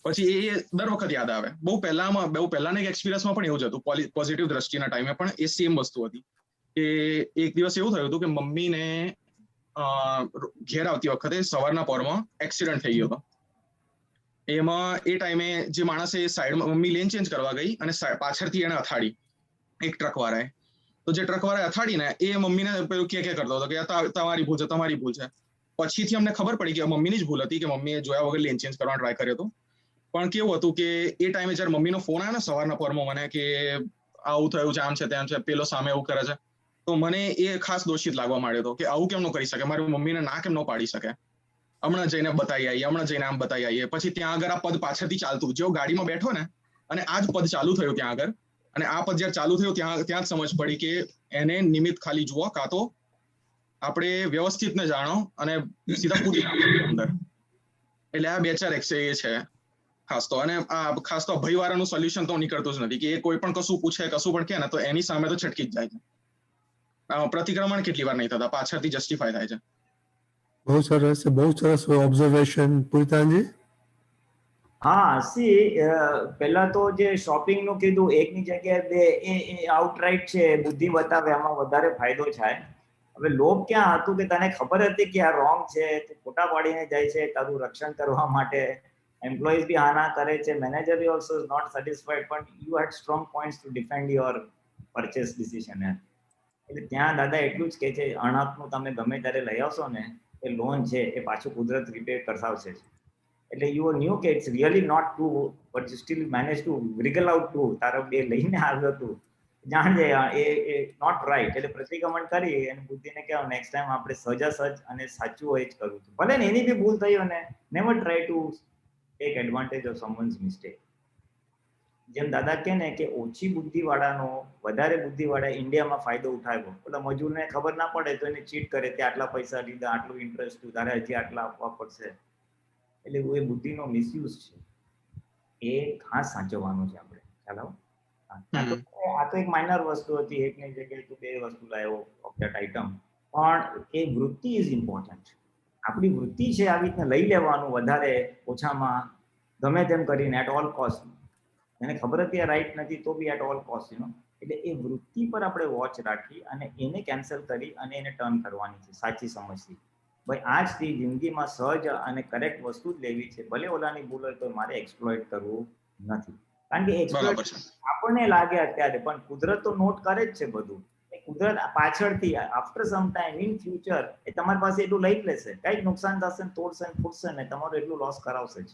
પછી એ દર વખત યાદ આવે. બહુ પહેલાના એક એક્સપિરિયન્સમાં પણ એવું જ હતું, પોઝિટિવ દ્રષ્ટિના ટાઈમે પણ એ સેમ વસ્તુ હતી કે એક દિવસ એવું થયું હતું કે મમ્મીને ઘેર આવતી વખતે સવારના પોરમાં એક્સિડન્ટ થઈ ગયો હતો. એમાં એ ટાઈમે જે માણસે સાઈડમાં મમ્મી લેન ચેન્જ કરવા ગઈ અને પાછળથી એને અથાડી એક ટ્રક વાળાએ. તો જે ટ્રક વાળાએ અથાડીને એ મમ્મીને પેલું કે કરતો હતો કે તમારી ભૂલ છે. પછીથી અમને ખબર પડી કે મમ્મીની જ ભૂલ હતી કે મમ્મીએ જોયા વગર લેન ચેન્જ કરવાનો ટ્રાય કર્યો હતો. પણ કેવું હતું કે એ ટાઈમે જયારે મમ્મીનો ફોન આવ્યો ને સવારના પોરમાં મને કે આવું થયું છે, આમ છે તેમ છે, પેલો સામે એવું કરે છે, તો મને એ ખાસ દોષિત લાગવા માંડ્યો હતો કે આવું કેમ ન કરી શકે, મારી મમ્મીને ના કેમ ન પાડી શકે. હમણાં જઈને બતાવી આમ બતાવી આવીએ. પછી ત્યાં આગળ આ પદ પાછળથી ચાલતું, જેવો ગાડીમાં બેઠો ને અને આ જ પદ ચાલુ થયું ત્યાં આગળ, અને આ પદ જયારે ચાલુ થયું ત્યાં જ સમજ પડી કે એને નિમિત્ત ખાલી જુઓ, કાં તો આપણે વ્યવસ્થિત ને જાણો અને સીધા કૂદી અંદર. એટલે આ 2-4 એ છે ખાસ તો. અને આ ખાસ તો ભયવાળાનું સોલ્યુશન તો નીકળતું જ નથી કે એ કોઈ પણ કશું પૂછે, કશું પણ કહે ને તો એની સામે તો છટકી જ જાય છે. પ્રતિક્રમણ કેટલી વાર નહીં થતા, પાછળથી જસ્ટિફાય થાય છે. બહુ સરસ ઓબ્ઝર્વેશન. પૂરિતાનજી? હા, પહેલા તો જે શોપિંગ નું કીધું, એકની જગ્યાએ 2, એ આઉટરાઈટ છે, બુદ્ધિ બતાવે, આમાં વધારે ફાયદો થાય. હવે લોભ ક્યાં હતું કે તને ખબર હતી કે આ રોંગ છે, તું ફોટા પાડીને જાય છે તારું રક્ષણ કરવા માટે. એમ્પ્લોઈઝ બી હાના કરે છે, મેનેજર બી ઓલ્સો ઇઝ નોટ સેટિસ્ફાઈડ, પણ you had strong points to defend your purchase decision. એટલે ત્યાં દાદા એટલું જ કે છે, અનાથનું તમે ગમે ત્યારે લઈ આવશો ને, એ લોન છે એ પાછું કુદરત રીપે કરસાવશે. એટલે યુ ન્યુ કે it's really not true, but you still manage to wriggle out ટુ તારો 2 લઈને આવ્યો તું. જાણજે એ નોટ રાઈટ, એટલે પ્રતિક્રમણ કરી અને બુદ્ધિને કહેવાય નેક્સ્ટ ટાઈમ આપણે સજ અને સાચું હોય જ કરવું છે. ભલે ને એની બી ભૂલ થઈ હોય ને, never try to take advantage of સમવન્સ mistake. જેમ દાદા કહે ને કે ઓછી બુદ્ધિ વાળાનો વધારે બુદ્ધિ વાળા ઇન્ડિયામાં ફાયદો ઉઠાવ્યો, એટલે મજૂરને ખબર ના પડે તો એને ચીટ કરે, તે આટલા પૈસા લીધા, આટલું ઇન્ટરેસ્ટ, તારે હજી આટલા આપવા પડશે. એટલે એ બુદ્ધિનો મિસયુઝ છે, એ ખાસ સાચવવાનું છે આપણે. ખ્યાલ આવો? આ તો એક માઇનર વસ્તુ હતી, એકની જગ્યાએ તું બે વસ્તુ લાવ્યો ઓફ ધેટ આઇટમ, પણ એ વૃત્તિ ઇઝ ઇમ્પોર્ટન્ટ. આપણી વૃત્તિ છે આવી રીતના લઈ લેવાનું વધારે ઓછામાં ગમે તેમ કરીને એટ ઓલ કોસ્ટ. એને ખબર હતી આ રાઈટ નથી તો બી એટ ઓલ કોસ્ટ, એટલે એ વૃત્તિ પર આપણે વોચ રાખી અને એને કેન્સલ કરી અને એને ટર્ન કરવાની છે સાચી સમજથી. ભાઈ આજથી જિંદગીમાં સહજ અને કરેક્ટ વસ્તુ જ લેવી છે, ભલે ઓલાની ભૂલ હોય તો મારે એક્સપ્લોઇટ કરવું નથી. કારણ કે એક્સપ્લોઇટ આપણને લાગે અત્યારે, પણ કુદરત તો નોટ કરે જ છે બધું. એ કુદરત પાછળથી after some time in future એ તમારી પાસે એટલું લઈ જ લેશે, કઈક નુકસાન થશે ને તોડશે ને ફૂટશે ને તમારું એટલું લોસ કરાવશે જ.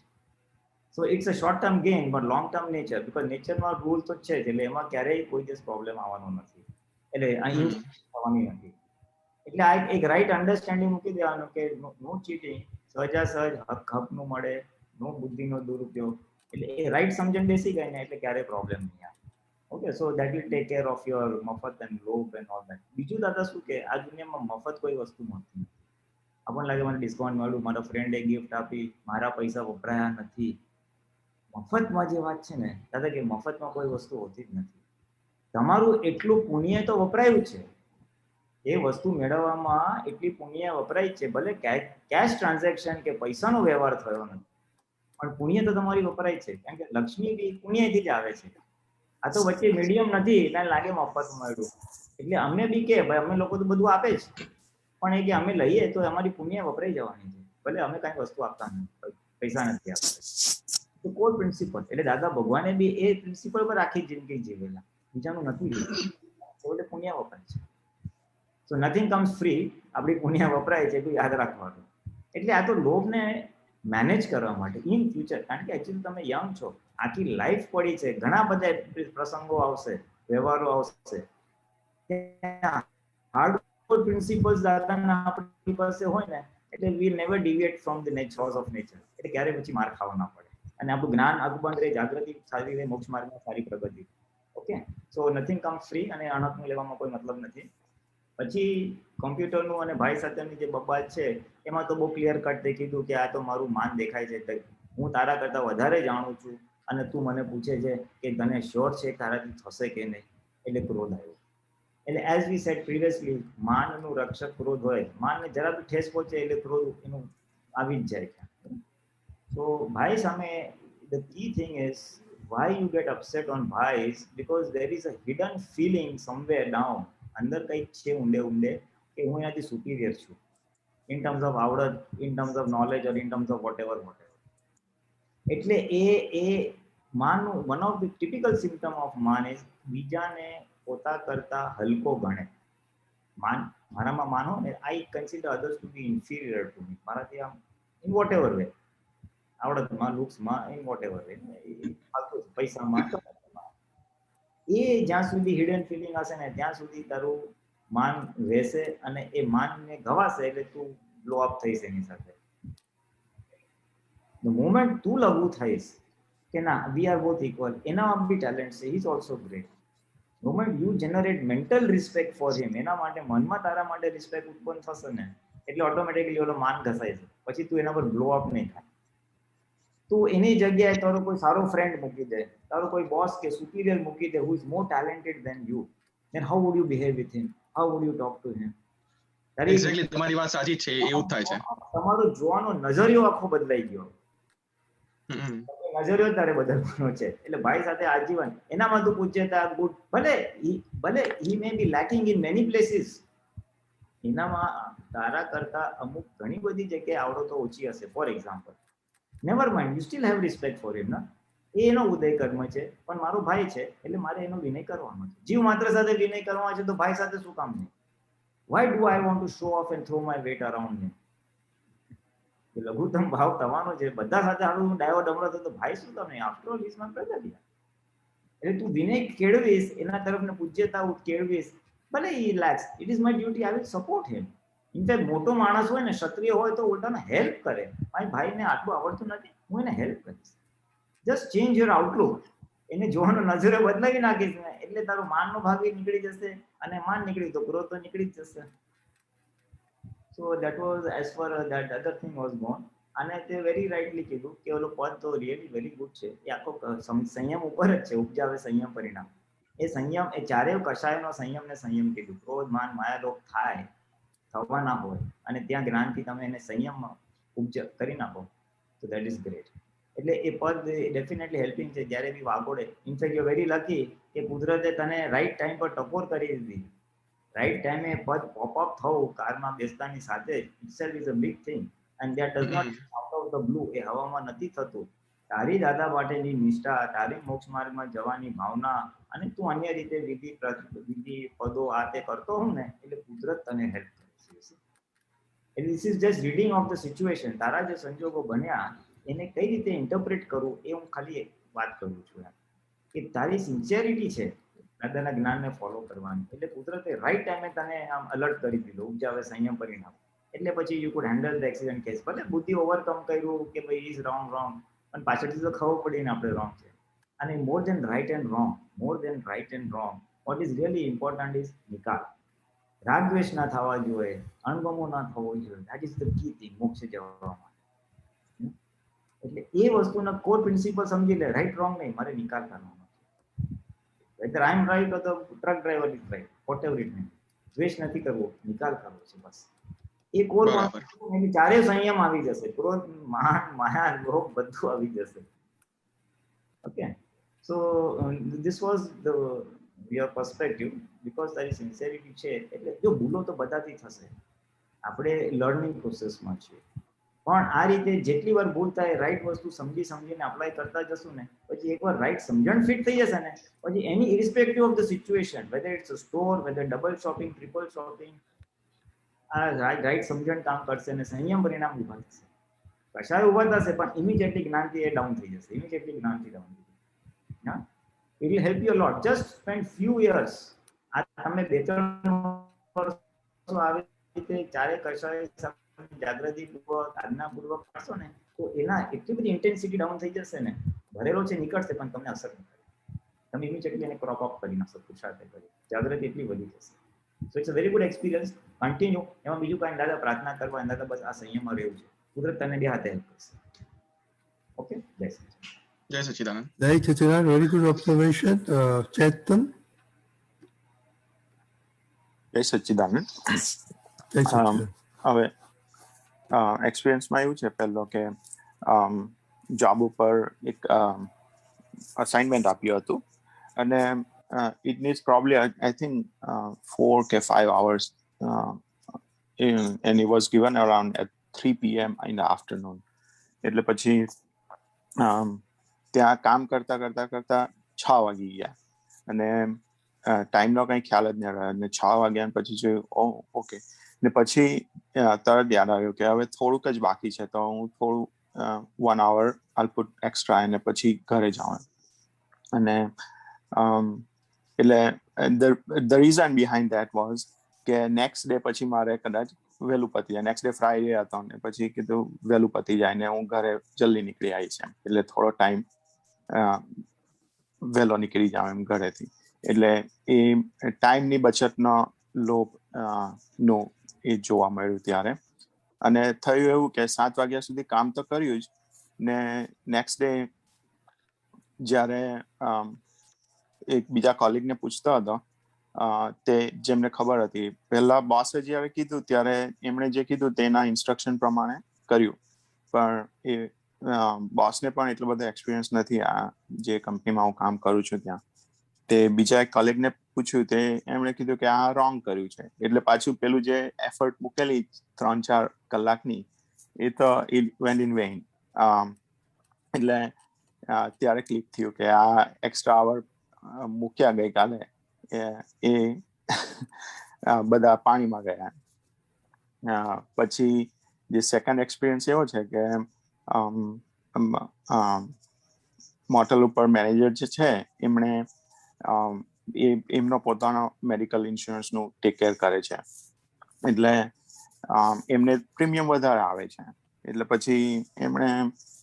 So it's a short term gain but long term nature, because નેચરમાં રૂલ તો છે જ, એટલે એમાં ક્યારેય કોઈ દિવસ પ્રોબ્લેમ આવવાનો નથી, એટલે અહીં થવાની નથી. એટલે આ એક રાઈટ અન્ડરસ્ટેન્ડિંગ મૂકી દેવાનું કે નો ચીટિંગ, સહજાસહજ હક હકનું મળે, નો બુદ્ધિનો દુરુપયોગ. એટલે એ રાઈટ સમજણ બેસી ગઈ ને એટલે ક્યારેય પ્રોબ્લેમ નહીં આવે. Okay, so that will take care of your મફત એન્ડ લોભ એન્ડ ઓલ દેટ. બીજું દાદા શું કે આ દુનિયામાં મફત કોઈ વસ્તુ મળતી નથી. આપણને લાગે મને ડિસ્કાઉન્ટ મળ્યું, મારો ફ્રેન્ડે ગિફ્ટ આપી, મારા પૈસા વપરાયા નથી. મફતમાં જે વાત છે ને દાદા કે મફતમાં કોઈ વસ્તુ હોતી જ નથી. તમારું એટલું પુણ્ય તો વપરાયું છે, એ વસ્તુ મેળવવામાં એટલી પુણ્ય વપરાય છે, ભલે કેશ ટ્રાન્ઝેક્શન કે પૈસાનો વ્યવહાર થયો નથી, પણ પુણ્ય તો તમારી વપરાય છે. કારણ કે લક્ષ્મી બી પુણ્યથી જ આવે છે. આ તો વચ્ચે મીડિયમ નથી એટલે લાગે મફત મળ્યું. એટલે અમને બી કે ભાઈ અમે લોકો તો બધું આપે જ, પણ એ કે અમે લઈએ તો અમારી પુણ્ય વપરાઈ જવાની છે, ભલે અમે કઈ વસ્તુ આપતા નથી, પૈસા નથી આપતા. તો કોર પ્રિન્સિપલ, એટલે દાદા ભગવાને બી એ પ્રિન્સિપલ પર આખી જિંદગી જીવેલા, બીજાનું નથી લીધું, એટલે પુણ્ય વપરાય છે. સો નથિંગ કમ્સ ફ્રી, આપણી પુણ્ય વપરાય છે એટલું યાદ રાખવાનું. એટલે આ તો લોભને મેનેજ કરવા માટે ઇન ફ્યુચર, કારણ કે એકચ્યુઅલી તમે યંગ છો, આખી લાઈફ પડી છે, ઘણા બધા પ્રસંગો આવશે, વ્યવહારો આવશે, હાર્ડ પ્રિન્સિપલ્સ દાદાના આપણી પાસે હોય ને એટલે we never deviate from the laws of nature, એટલે ક્યારે પછી માર ખાવા ના પડે અને આપણું જ્ઞાન આગળ રહે, જાગૃતિ સારી રહે, મોક્ષ માર્ગમાં સારી પ્રગતિ. ઓકે, સો નથિંગ કમ્સ ફ્રી અને અણકનું લેવામાં કોઈ મતલબ નથી. પછી કોમ્પ્યુટરનું અને ભાઈ સાથેની જે બબાલ છે એમાં તો બહુ ક્લિયર કટ થઈ કીધું કે આ તો મારું માન દેખાય છે, હું તારા કરતા વધારે જાણું છું અને તું મને પૂછે છે કે તને શ્યોર છે તારાથી થશે કે નહીં, એટલે ક્રોધ આવ્યો. એટલે એઝ વી સેડ પ્રીવિયસલી, માનનું રક્ષક ક્રોધ હોય, માનને જરા બી ઠેસ પહોંચે એટલે ક્રોધ એનું આવી જ જાય. તો ભાઈ સામે the key thing is why you get upset on bhais, because there is a hidden feeling somewhere down, અંદર કંઈક છે ઊંડે ઊંડે કે હું એનાથી સુપીરિયર છું ઇન ટર્મ્સ ઓફ આવડત, in terms of knowledge or in terms of whatever. એટલે એ માનનું one of the typical symptom of માન ઇઝ બીજાને પોતા કરતા હલકો ગણે. માન મારામાં માનો ને, I consider others to be inferior to me, મારાથી આમ ઇન વોટેવર વે, આવડતમાં, લુક્સમાં, ઇન વોટેવર વે, પૈસામાં, એ જ્યાં સુધી હિડન ફિલિંગ હશે ને ત્યાં સુધી તારું માન રહેશે અને એ માનને ગવાશે એટલે તું બ્લો અપ થઈશ એની સાથે. ધ મોમેન્ટ તું લઘુ થઈશ કે ના વી આર બોથ ઇક્વલ, એનામાં બી ટેલેન્ટ છે, he is also great. Moment you generate mental respect for him, એના માટે મનમાં તારા માટે રિસ્પેક્ટ ઉત્પન્ન થશે ને એટલે ઓટોમેટિકલી ઓલો માન ઘસાય છે, પછી તું એના પર બ્લો અપ નહીં થાય. તું એની જગ્યાએ તારો કોઈ સારો ફ્રેન્ડ મૂકી દે, તારો કોઈ બોસ કે સુપીરિયર મૂકી દે who is more talented than you, then how would you behave with him, how would you talk to him? Exactly તમારી વાત સાચી છે, એવું જ થાય છે. તમારો જોવાનો નજરિયો આખો બદલાઈ ગયો, નજરિયો તારે બદલવાનો છે. એટલે ભાઈ સાથે આજીવન એનામાં તું પૂછે ગુડ, ભલે he may be lacking in many places, એનામાં તારા કરતા અમુક ઘણી બધી જગ્યાએ આવડતો ઓછી હશે. For example, never mind, you steel have respect for him ના, એનો ઉદય કર્મ છે, પણ મારો ભાઈ છે એટલે મારે એનો વિનય કરવાનો છે. જીવ માત્ર સાથે વિનય કરવાનો છે તો ભાઈ સાથે શું કામ નહીં? Why do I want to show off and throw my weight around him? લઘુત્તમ ભાવ થવાનો છે બધા સાથે. હારું હું ડાયો ડમરો થતો ભાઈ શું તમે, after all is my brother. એટલે તું વિનય કેળવીશ, એના તરફ પૂજ્યતા કેળવીશ, ભલે ઈ relax, it is my duty, I will support him. In fact મોટો માણસ હોય ને, ક્ષત્રિય હોય તો ઉલટાને હેલ્પ કરે. મારી ભાઈને આટલું આવડતું નથી, હું એને હેલ્પ કરીશ. Just change your Outlook. એને જોવાનો નજરે બદલાવી નાખીશ ને એટલે તારો માનનો ભાગ નીકળી જશે, અને માન નીકળી તો ક્રોધ તો નીકળી જ જશે. So that was as far that other thing was gone. અને તે વેરી રાઇટલી કીધું કે ઓલો પદ તો રિયલી વેરી ગુડ છે. એ આખો સંયમ ઉપર જ છે, ઉપજાવે સંયમ પરિણામ. એ સંયમ, એ ચારેય કષાયનો સંયમ ને સંયમ કીધું. ક્રોધ, માન, માયા લોક થાય, થવાના હોય, અને ત્યાં જ્ઞાનથી તમે એને સંયમ ઉપજ કરી નાખો, તો દેટ ઇઝ ગ્રેટ. એટલે એ પદ ડેફિનેટલી હેલ્પિંગ છે જ્યારે બી વાગોડે. ઇનફેક્ટ યુ વેરી લકી કે કુદરતે તને રાઈટ ટાઈમ પર ટકોર કરી દીધી. રાઈટ ટાઈમે પદ પોપઅપ થવું કારમાં બેસતાની સાથે itself is a big thing, and that does not out of the blue. એ હવામાં નથી થતું. તારી દાદા માટેની નિષ્ઠા, તારી મોક્ષ માર્ગમાં જવાની ભાવના, અને તું અન્ય રીતે વિધિ પદો આ તે કરતો હું ને, એટલે કુદરત તને હેલ્પ કરે છે. એટલે this is just reading of the situation. તારા જે સંજોગો બન્યા એને કઈ રીતે ઇન્ટરપ્રેટ કરવું, એ હું ખાલી વાત કરું છું. કે તારી સિન્સિયરિટી છે દાદાના જ્ઞાનને ફોલો કરવાની, એટલે કુદરતે રાઈટ ટાઈમે તને આમ અલર્ટ કરી દીધો, ઉપજાવે સંયમ પરિણામ. એટલે પછી you could handle the accident case. ભલે બુદ્ધિ ઓવરકમ કર્યું કે ભાઈ ઇઝ રોંગ, પણ પાછળથી તો ખબર પડી ને આપણે રોંગ છે. અને more than right and wrong, what is really important is નિકાલ. રાગ દ્વેષ ના થવા જોઈએ, અણગમો ના થવો જોઈએ. That is the key thing મોક્ષ જવા માટે. એટલે એ વસ્તુનો કોર પ્રિન્સિપલ સમજી લે. રાઈટ રોંગ નહીં, મારે નિકાલ કરવાનો. whether I am right or the truck driver is right, whatever it may be. દ્વેષ નથી કરવો, નિકાલ કરવો છે બસ. એ કોર કોન્સેપ્ટ ચારે સંયમ આવી જશે. ક્રોધ, માન, માયા, લોભ બધું આવી જશે. Okay, so this was the your perspective. Because તારી સિન્સિયરિટી છે. એટલે જો ભૂલો તો બધાથી થશે, આપણે લર્નિંગ પ્રોસેસમાં છીએ. પણ આ રીતે જેટલી વાર ભૂલ થાય, રાઈટ વસ્તુ સમજીને અપ્લાય કરતા જશું ને, પછી એકવાર રાઈટ સમજણ ફિટ થઈ જશે ને, પછી એની irrespective of the situation, whether it's a store, whether double shopping, triple shopping, આ રાઈટ સમજણ કામ કરશે ને સંયમ પરિણામ ઉભા થશે. કશાય ઉભા થશે પણ ઇમિડિયેટલી જ્ઞાનથી એ ડાઉન થઈ જશે. It will help you a lot. Just spend few years. આ તમે 2-3 વર્ષો આવી રીતે ચારે કશાય જાગૃતિ પૂર્વક, આજ્ઞા પૂર્વક કરશો ને, તો એના એટલી બધી ઇન્ટેન્સિટી ડાઉન થઈ જશે ને, ભરેલો છે નીકળશે પણ તમને અસર નહીં કરે. તમે ઇમિડિયેટલી એને ક્રોપ અપ કરી નાખશો, પુરુષાર્થ કરી. જાગૃતિ એટલી વધી જશે. So it's a very good experience. Continue. એમાં બીજું કાંઈ દાદા પ્રાર્થના કરવા, દાદા બસ આ સંયમમાં રહેવું છે. કુદરત તને બે હાથે હેલ્પ કરશે. ઓકે, જય સચ્ચિદાનંદ. જય સચ્ચિદાનંદ. Very good observation. ચેતન. જય સચ્ચિદાનંદ. જય સચ્ચિદાનંદ. હવે એક્સપિરિયન્સમાં એવું છે, પહેલો કે જોબ ઉપર એક અસાઇનમેન્ટ આપ્યું હતું, અને it needs probably I think 4 કે 5 hours, and it was given around at 3 p.m. in the afternoon. એટલે પછી ત્યાં કામ કરતા 6 વાગી ગયા, અને ટાઈમનો કંઈ ખ્યાલ જ નહીં રહ્યો. અને 6 વાગ્યા પછી જોયું, ઓકે. ને પછી તરત યાદ આવ્યું કે હવે થોડુંક જ બાકી છે, તો હું થોડું 1 hour I'll put extra, અને પછી ઘરે જાઉં. અને એટલે the reason behind that was કે નેક્સ્ટ ડે પછી મારે કદાચ વહેલું પતી જાય. નેક્સ્ટ ડે ફ્રાઈડે હતો, ને પછી કીધું વહેલું પતી જાય ને હું ઘરે જલ્દી નીકળી આવીશ એમ. એટલે થોડો ટાઈમ વહેલો નીકળી જાઉં એમ ઘરેથી. એટલે એ ટાઈમની બચતનો લોભ નો એ જોવા મળ્યું ત્યારે. અને થયું એવું કે 7 વાગ્યા સુધી કામ તો કર્યું જ, ને નેક્સ્ટ ડે જ્યારે એક બીજા કોલિગને પૂછતો હતો, તે જેમને ખબર હતી, પહેલા બોસે જ્યારે કીધું ત્યારે એમણે જે કીધું તેના ઇન્સ્ટ્રક્શન પ્રમાણે કર્યું, પણ એ બોસને પણ એટલો બધો એક્સપિરિયન્સ નથી આ જે કંપનીમાં હું કામ કરું છું ત્યાં. તે બીજા એક કોલિગને પૂછ્યું, તે એમણે કીધું કે આ રોંગ કર્યું છે. એટલે પાછું પેલું જે એફર્ટ મૂકેલી 3-4 કલાકની, એ તો ઇટ વેન્ટ ઇન વેઇન. એટલે ત્યારે ક્લિક થયું કે આ એક્સ્ટ્રા આવર મૂક્યા ગઈકાલે એ બધા પાણીમાં ગયા. પછી જે સેકન્ડ એક્સપિરિયન્સ એવો છે કે મોટલ ઉપર મેનેજર જે છે એમણે એમનો પોતાનો મેડિકલ ઇન્સ્યોરન્સનું ટેક કેર કરે છે, એટલે એમને પ્રીમિયમ વધારે આવે છે. એટલે પછી એમણે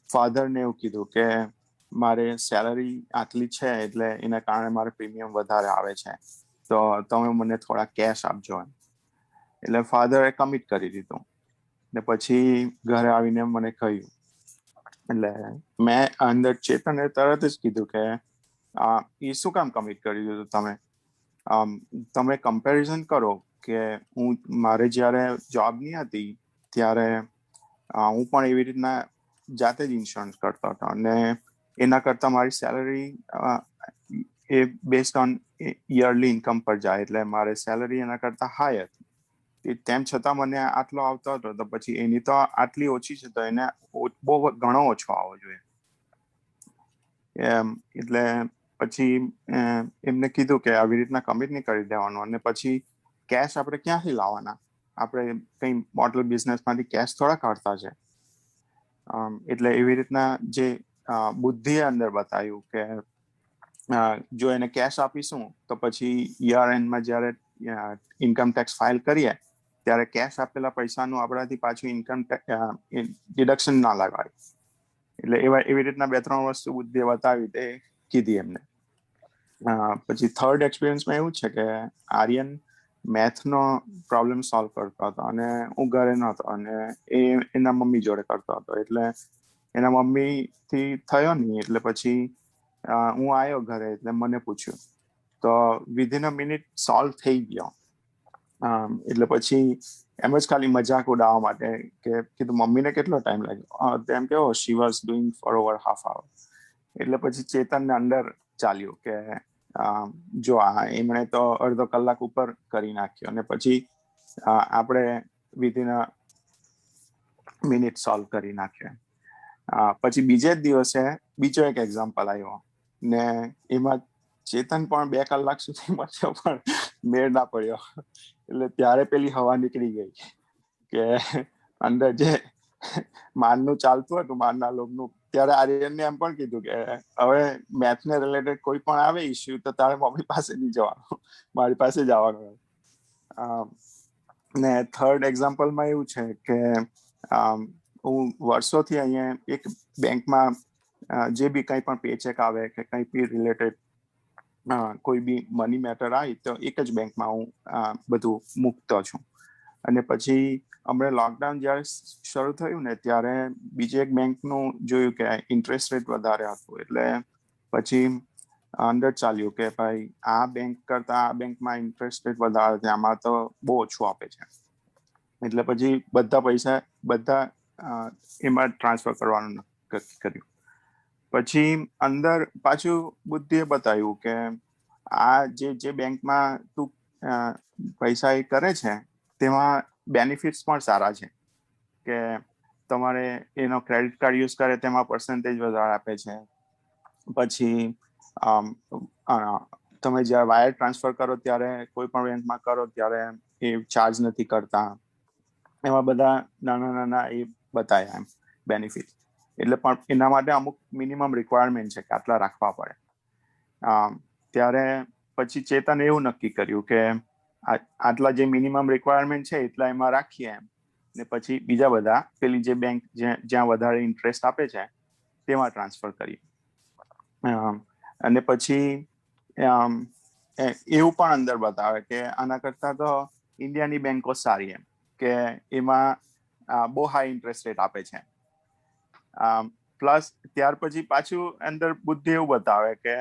ફાધરને એવું કીધું કે મારે સેલરી આટલી છે એટલે એના કારણે મારે પ્રીમિયમ વધારે આવે છે, તો તમે મને થોડા કેશ આપજો. એટલે ફાધરે કમિટ કરી દીધું ને પછી ઘરે આવીને મને કહ્યું. એટલે મેં અંદર ચેતને તરત જ કીધું કે એ શું કામ કમિટ કરી દીધું તમે? તમે કમ્પેરિઝન કરો કે મારે જ્યારે જોબ નહીં હતી ત્યારે હું પણ એવી રીતના જાતે જ ઇન્સ્યોરન્સ કરતો હતો, અને એના કરતાં મારી salary A based on yearly income પર જાય, એટલે મારે સેલરી એના કરતાં હાઈ હતી. તેમ છતાં મને આટલો આવતો હતો, તો પછી એની તો આટલી ઓછી છે તો એને બહુ ઘણો ઓછો આવવો જોઈએ. એટલે પછી એમને કીધું કે આવી રીતના કમિટ નહીં કરી દેવાનું, અને પછી કેશ આપણે ક્યાંથી લાવવાના? આપણે કંઈ મોટલ બિઝનેસમાંથી કેશ થોડા કાઢતા છે. એટલે એવી રીતના જે બુદ્ધિએ અંદર બતાવ્યું કે જો એને કેશ આપીશું તો પછી યર એન્ડમાં જ્યારે ઇન્કમ ટેક્સ ફાઇલ કરીએ ત્યારે કેશ આપેલા પૈસાનું આપણાથી પાછું ઇન્કમ ડિડક્શન ના લગાવે. એટલે એવી રીતના 2-3 વસ્તુ બુદ્ધિએ બતાવી તે કીધી એમને. પછી થર્ડ એક્સપિરિયન્સમાં એવું છે કે આર્યન મેથનો પ્રોબ્લેમ સોલ્વ કરતો હતો, અને હું ઘરે નહોતો, અને એ એના મમ્મી જોડે કરતો હતો. એટલે એના મમ્મીથી થયો નહીં, એટલે પછી હું આવ્યો ઘરે, એટલે મને પૂછ્યું તો વિધિન અ મિનિટ સોલ્વ થઈ ગયો. એટલે પછી એમ જ ખાલી મજાક ઉડાવવા માટે કે કીધું મમ્મીને કેટલો ટાઈમ લાગ્યો? તેમ કે she was doing for over half hour. એટલે પછી ચેતનને અંદર ચાલ્યું કે જો એમણે તો અડધો કલાક ઉપર કરી નાખ્યો, અને પછી આપણે વિધિન અ મિનિટ સોલ્વ કરી નાખ્યો. પછી બીજે જ દિવસે બીજો એક એક્ઝામ્પલ આવ્યો, ને એમાં ચેતન પણ 2 કલાક સુધી મળ્યો પણ મેળ ના પડ્યો. એટલે ત્યારે પેલી હવા નીકળી ગઈ કે અંદર જે માનનું ચાલતું હતું, માનના લોભનું, ત્યારે આર્યનને એમ પણ કીધું કે હવે મેથને રિલેટેડ કોઈ પણ આવે ઇસ્યુ તો તારે મમ્મી પાસે નહીં જવાનું, મારી પાસે જ આવવાનું. ને થર્ડ એક્ઝામ્પલમાં એવું છે કે હું વર્ષોથી અહીંયા એક બેંકમાં જે બી કંઈ પણ પેચેક આવે કે કંઈ બી રિલેટેડ કોઈ બી મની મેટર આવી તો એક જ બેંકમાં હું બધું મૂકતો છું. અને પછી હમણાં લોકડાઉન જ્યારે શરૂ થયું ને ત્યારે બીજી એક બેંકનું જોયું કે ઇન્ટરેસ્ટ રેટ વધારે હતું, એટલે પછી અંદર ચાલ્યું કે ભાઈ આ બેંક કરતાં આ બેંકમાં ઇન્ટરેસ્ટ રેટ વધારે છે, આમાં તો બહુ ઓછું આપે છે. એટલે પછી બધા એમાં ટ્રાન્સફર કરવાનું નક્કી કર્યું. પછી અંદર પાછું બુદ્ધિએ બતાવ્યું કે આ જે બેંકમાં તું પૈસા એ કરે છે તેમાં બેનિફિટ્સ પણ સારા છે, કે તમારે એનો ક્રેડિટ કાર્ડ યુઝ કરે તેમાં પર્સન્ટેજ વધારે આપે છે. પછી તમે જ્યારે વાયર ટ્રાન્સફર કરો ત્યારે કોઈ પણ બેંકમાં કરો ત્યારે એ ચાર્જ નથી કરતા. એમાં બધા નાના એ બતાવ્યા એમ બેનિફિટ. એટલે પણ એના માટે અમુક મિનિમમ રિક્વાયરમેન્ટ છે કે આટલા રાખવા પડે. ત્યારે પછી ચેતન એવું નક્કી કર્યું કે આટલા જે મિનિમમ રિક્વાયરમેન્ટ છે એટલા એમાં રાખીએ એમ, ને પછી બીજા બધા પેલી જે બેંક જ્યાં વધારે ઇન્ટરેસ્ટ આપે છે તેમાં ટ્રાન્સફર કરીએ. અને પછી એવું પણ અંદર બતાવે કે આના કરતાં તો ઇન્ડિયાની બેંકો સારી એમ, કે એમાં બહુ હાઈ ઇન્ટરેસ્ટ રેટ આપે છે. પ્લસ ત્યાર પછી પાછું અંદર બુદ્ધિ એવું બતાવે કે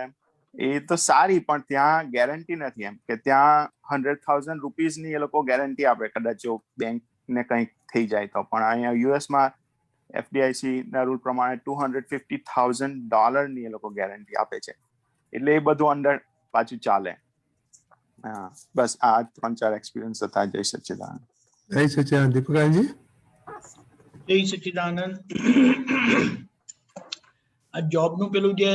એ તો સારી પણ ત્યાં ગેરંટી નથી એમ, કે ત્યાં 100,000 રૂપીઝની એ લોકો ગેરંટી આપે કદાચ જો બેંકને કંઈક થઈ જાય તો, પણ અહીંયા યુએસમાં FDIC ના રૂલ પ્રમાણે $250,000 એ લોકો ગેરંટી આપે છે. એટલે એ બધું અંદર પાછું ચાલે. બસ આ 3-4 એક્સપિરિયન્સ હતા. જય સચ્ચિદાનંદ. જય સચ્ચિદાનંદ. દીપકજી. જય સચ્ચિદાનંદ. આ જોબનું પેલું જે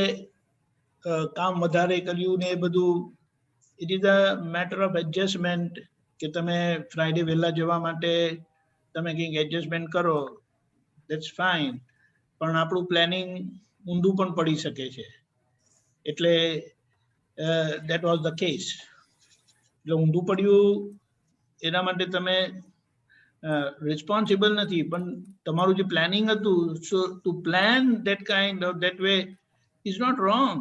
કામ વધારે કર્યું ને એ બધું, it is a matter of adjustment, કે તમે ફ્રાઈડે વહેલા જવા માટે તમે કંઈક એડજસ્ટમેન્ટ કરો, દેટ્સ ફાઇન. પણ આપણું પ્લાનિંગ ઊંધું પણ પડી શકે છે. એટલે that was the case. એટલે ઊંધું પડ્યું એના માટે તમે રિસ્પોન્સિબલ નથી, પણ તમારું જે પ્લાનિંગ હતું, so to plan that kind of that way is not wrong.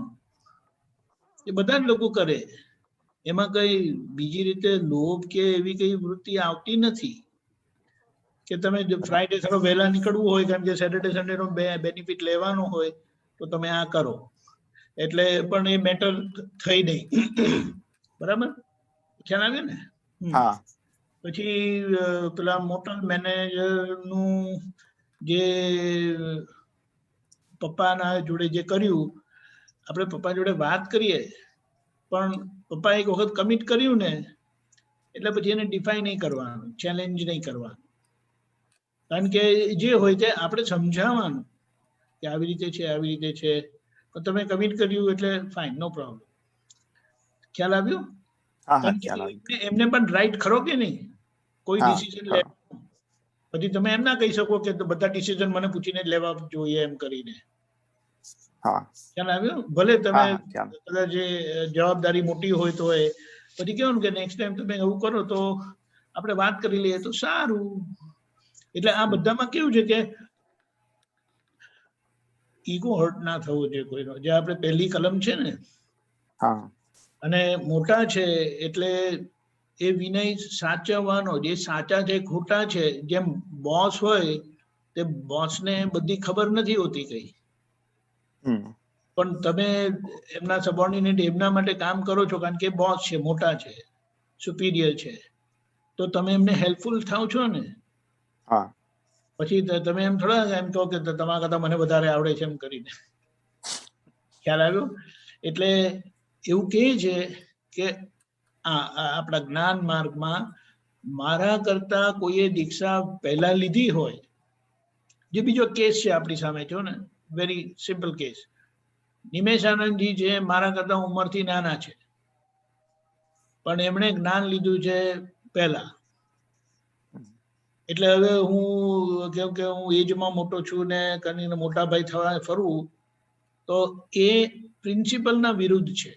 એ બધા જ લોકો કરે, એમાં કઈ બીજી રીતે લોભ કે એવી કઈ વૃત્તિ આવતી નથી. કે તમે ફ્રાઈડે થોડો વહેલા નીકળવું હોય કારણ કે સેટરડે સન્ડે નો બેનિફિટ લેવાનો હોય તો તમે આ કરો, એટલે પણ એ મેટર થઈ નહીં. બરાબર, ખ્યાલ આવ્યો ને? હા. પછી પેલા મોટર મેનેજરનું જે પપ્પાના જોડે જે કર્યું, આપણે પપ્પા જોડે વાત કરીએ, પણ પપ્પા એક વખત કમિટ કર્યું ને એટલે પછી એને ડિફાઈ નહીં કરવાનું, ચેલેન્જ નહીં કરવાનું. કારણ કે જે હોય તે આપણે સમજાવવાનું કે આવી રીતે છે, આવી રીતે છે. પણ તમે કમિટ કર્યું એટલે ફાઇન, નો પ્રોબ્લેમ. ખ્યાલ આવ્યો? કારણ કે એમને પણ રાઈટ ખરો કે નહીં કોઈ ડિસિઝન લે. પછી તમે એમ ના કહી શકો કે બધા ડિસિઝન મને પૂછીને જ લેવા જોઈએ એમ કરીને. ખ્યાલ આવ્યો? ભલે તમે જે જવાબદારી મોટી હોય તો પછી કેવું કે નેક્સ્ટ ટાઈમ તમે એવું કરો તો આપણે વાત કરી લઈએ તો સારું. એટલે આ બધામાં કેવું છે કે ઈગો હર્ટ ના થવો જોઈએ કોઈનો. જે આપણે પહેલી કલમ છે ને, અને મોટા છે એટલે એ વિનય સાચવવાનો, જે સાચા છે ખોટા છે. જેમ બોસ હોય તે બોસને બધી ખબર નથી હોતી કઈ, પણ તમે એમના સબોર્ડિનેટ એમના માટે કામ કરો છો કારણ કે બોસ છે, મોટા છે, સુપીરિયર છે, તો તમે એમને હેલ્પફુલ થાવ છો ને. પછી તમે એમ થોડા એમ કહો કે તમારા કરતા મને વધારે આવડે છે એમ કરીને. ખ્યાલ આવ્યો? એટલે એવું કહે છે કે આપણા જ્ઞાન માર્ગમાં મારા કરતા કોઈએ દીક્ષા પહેલા લીધી હોય. જે બીજો કેસ છે આપણી સામે, જો ને, very simple case. Nimesh Anandji છે મારા કરતા ઉંમરથી નાના છે, પણ એમણે જ્ઞાન લીધું છે પહેલા. એટલે હવે હું કેમ કે હું એજમાં મોટો છું ને કરીને મોટા ભાઈ થવા ફરવું, તો એ પ્રિન્સિપલના વિરુદ્ધ છે.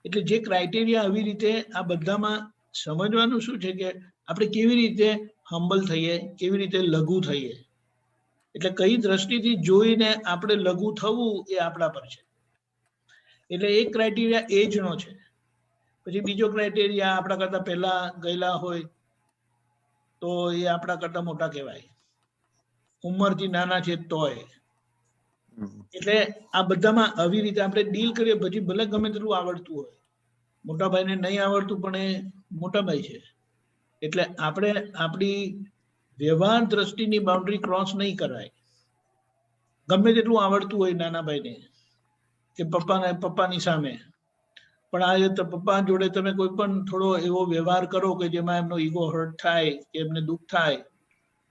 એટલે જે ક્રાઇટેરિયા આવી રીતે આ બધામાં સમજવાનું શું છે કે આપણે કેવી રીતે હમ્બલ થઈએ, કેવી રીતે લઘુ થઈએ. એટલે કઈ દ્રષ્ટિથી જોઈને આપણે લઘુ થવું એ આપણા પર છે. એટલે એક ક્રાઇટેરિયા એજનો છે. પછી બીજો ક્રાઇટેરિયા આપણા કરતા પહેલા ગયેલા હોય તો એ આપણા કરતા મોટા કહેવાય, ઉંમરથી નાના છે તોય. એટલે આ બધામાં આવી રીતે આપણે ડીલ કરીએ. પછી ભલે ગમે તેટલું આવડતું હોય, મોટા ભાઈને નહીં આવડતું પણ એ મોટા ભાઈ છે. એટલે આપણે આપણી વ્યવહાર દ્રષ્ટિની બાઉન્ડ્રી ક્રોસ નહીં કરાય. ગમે તેટલું આવડતું હોય નાના ભાઈને કે પપ્પાની સામે, પણ આ પપ્પા જોડે તમે કોઈ પણ થોડો એવો વ્યવહાર કરો કે જેમાં એમનો ઈગો હર્ટ થાય કે એમને દુઃખ થાય,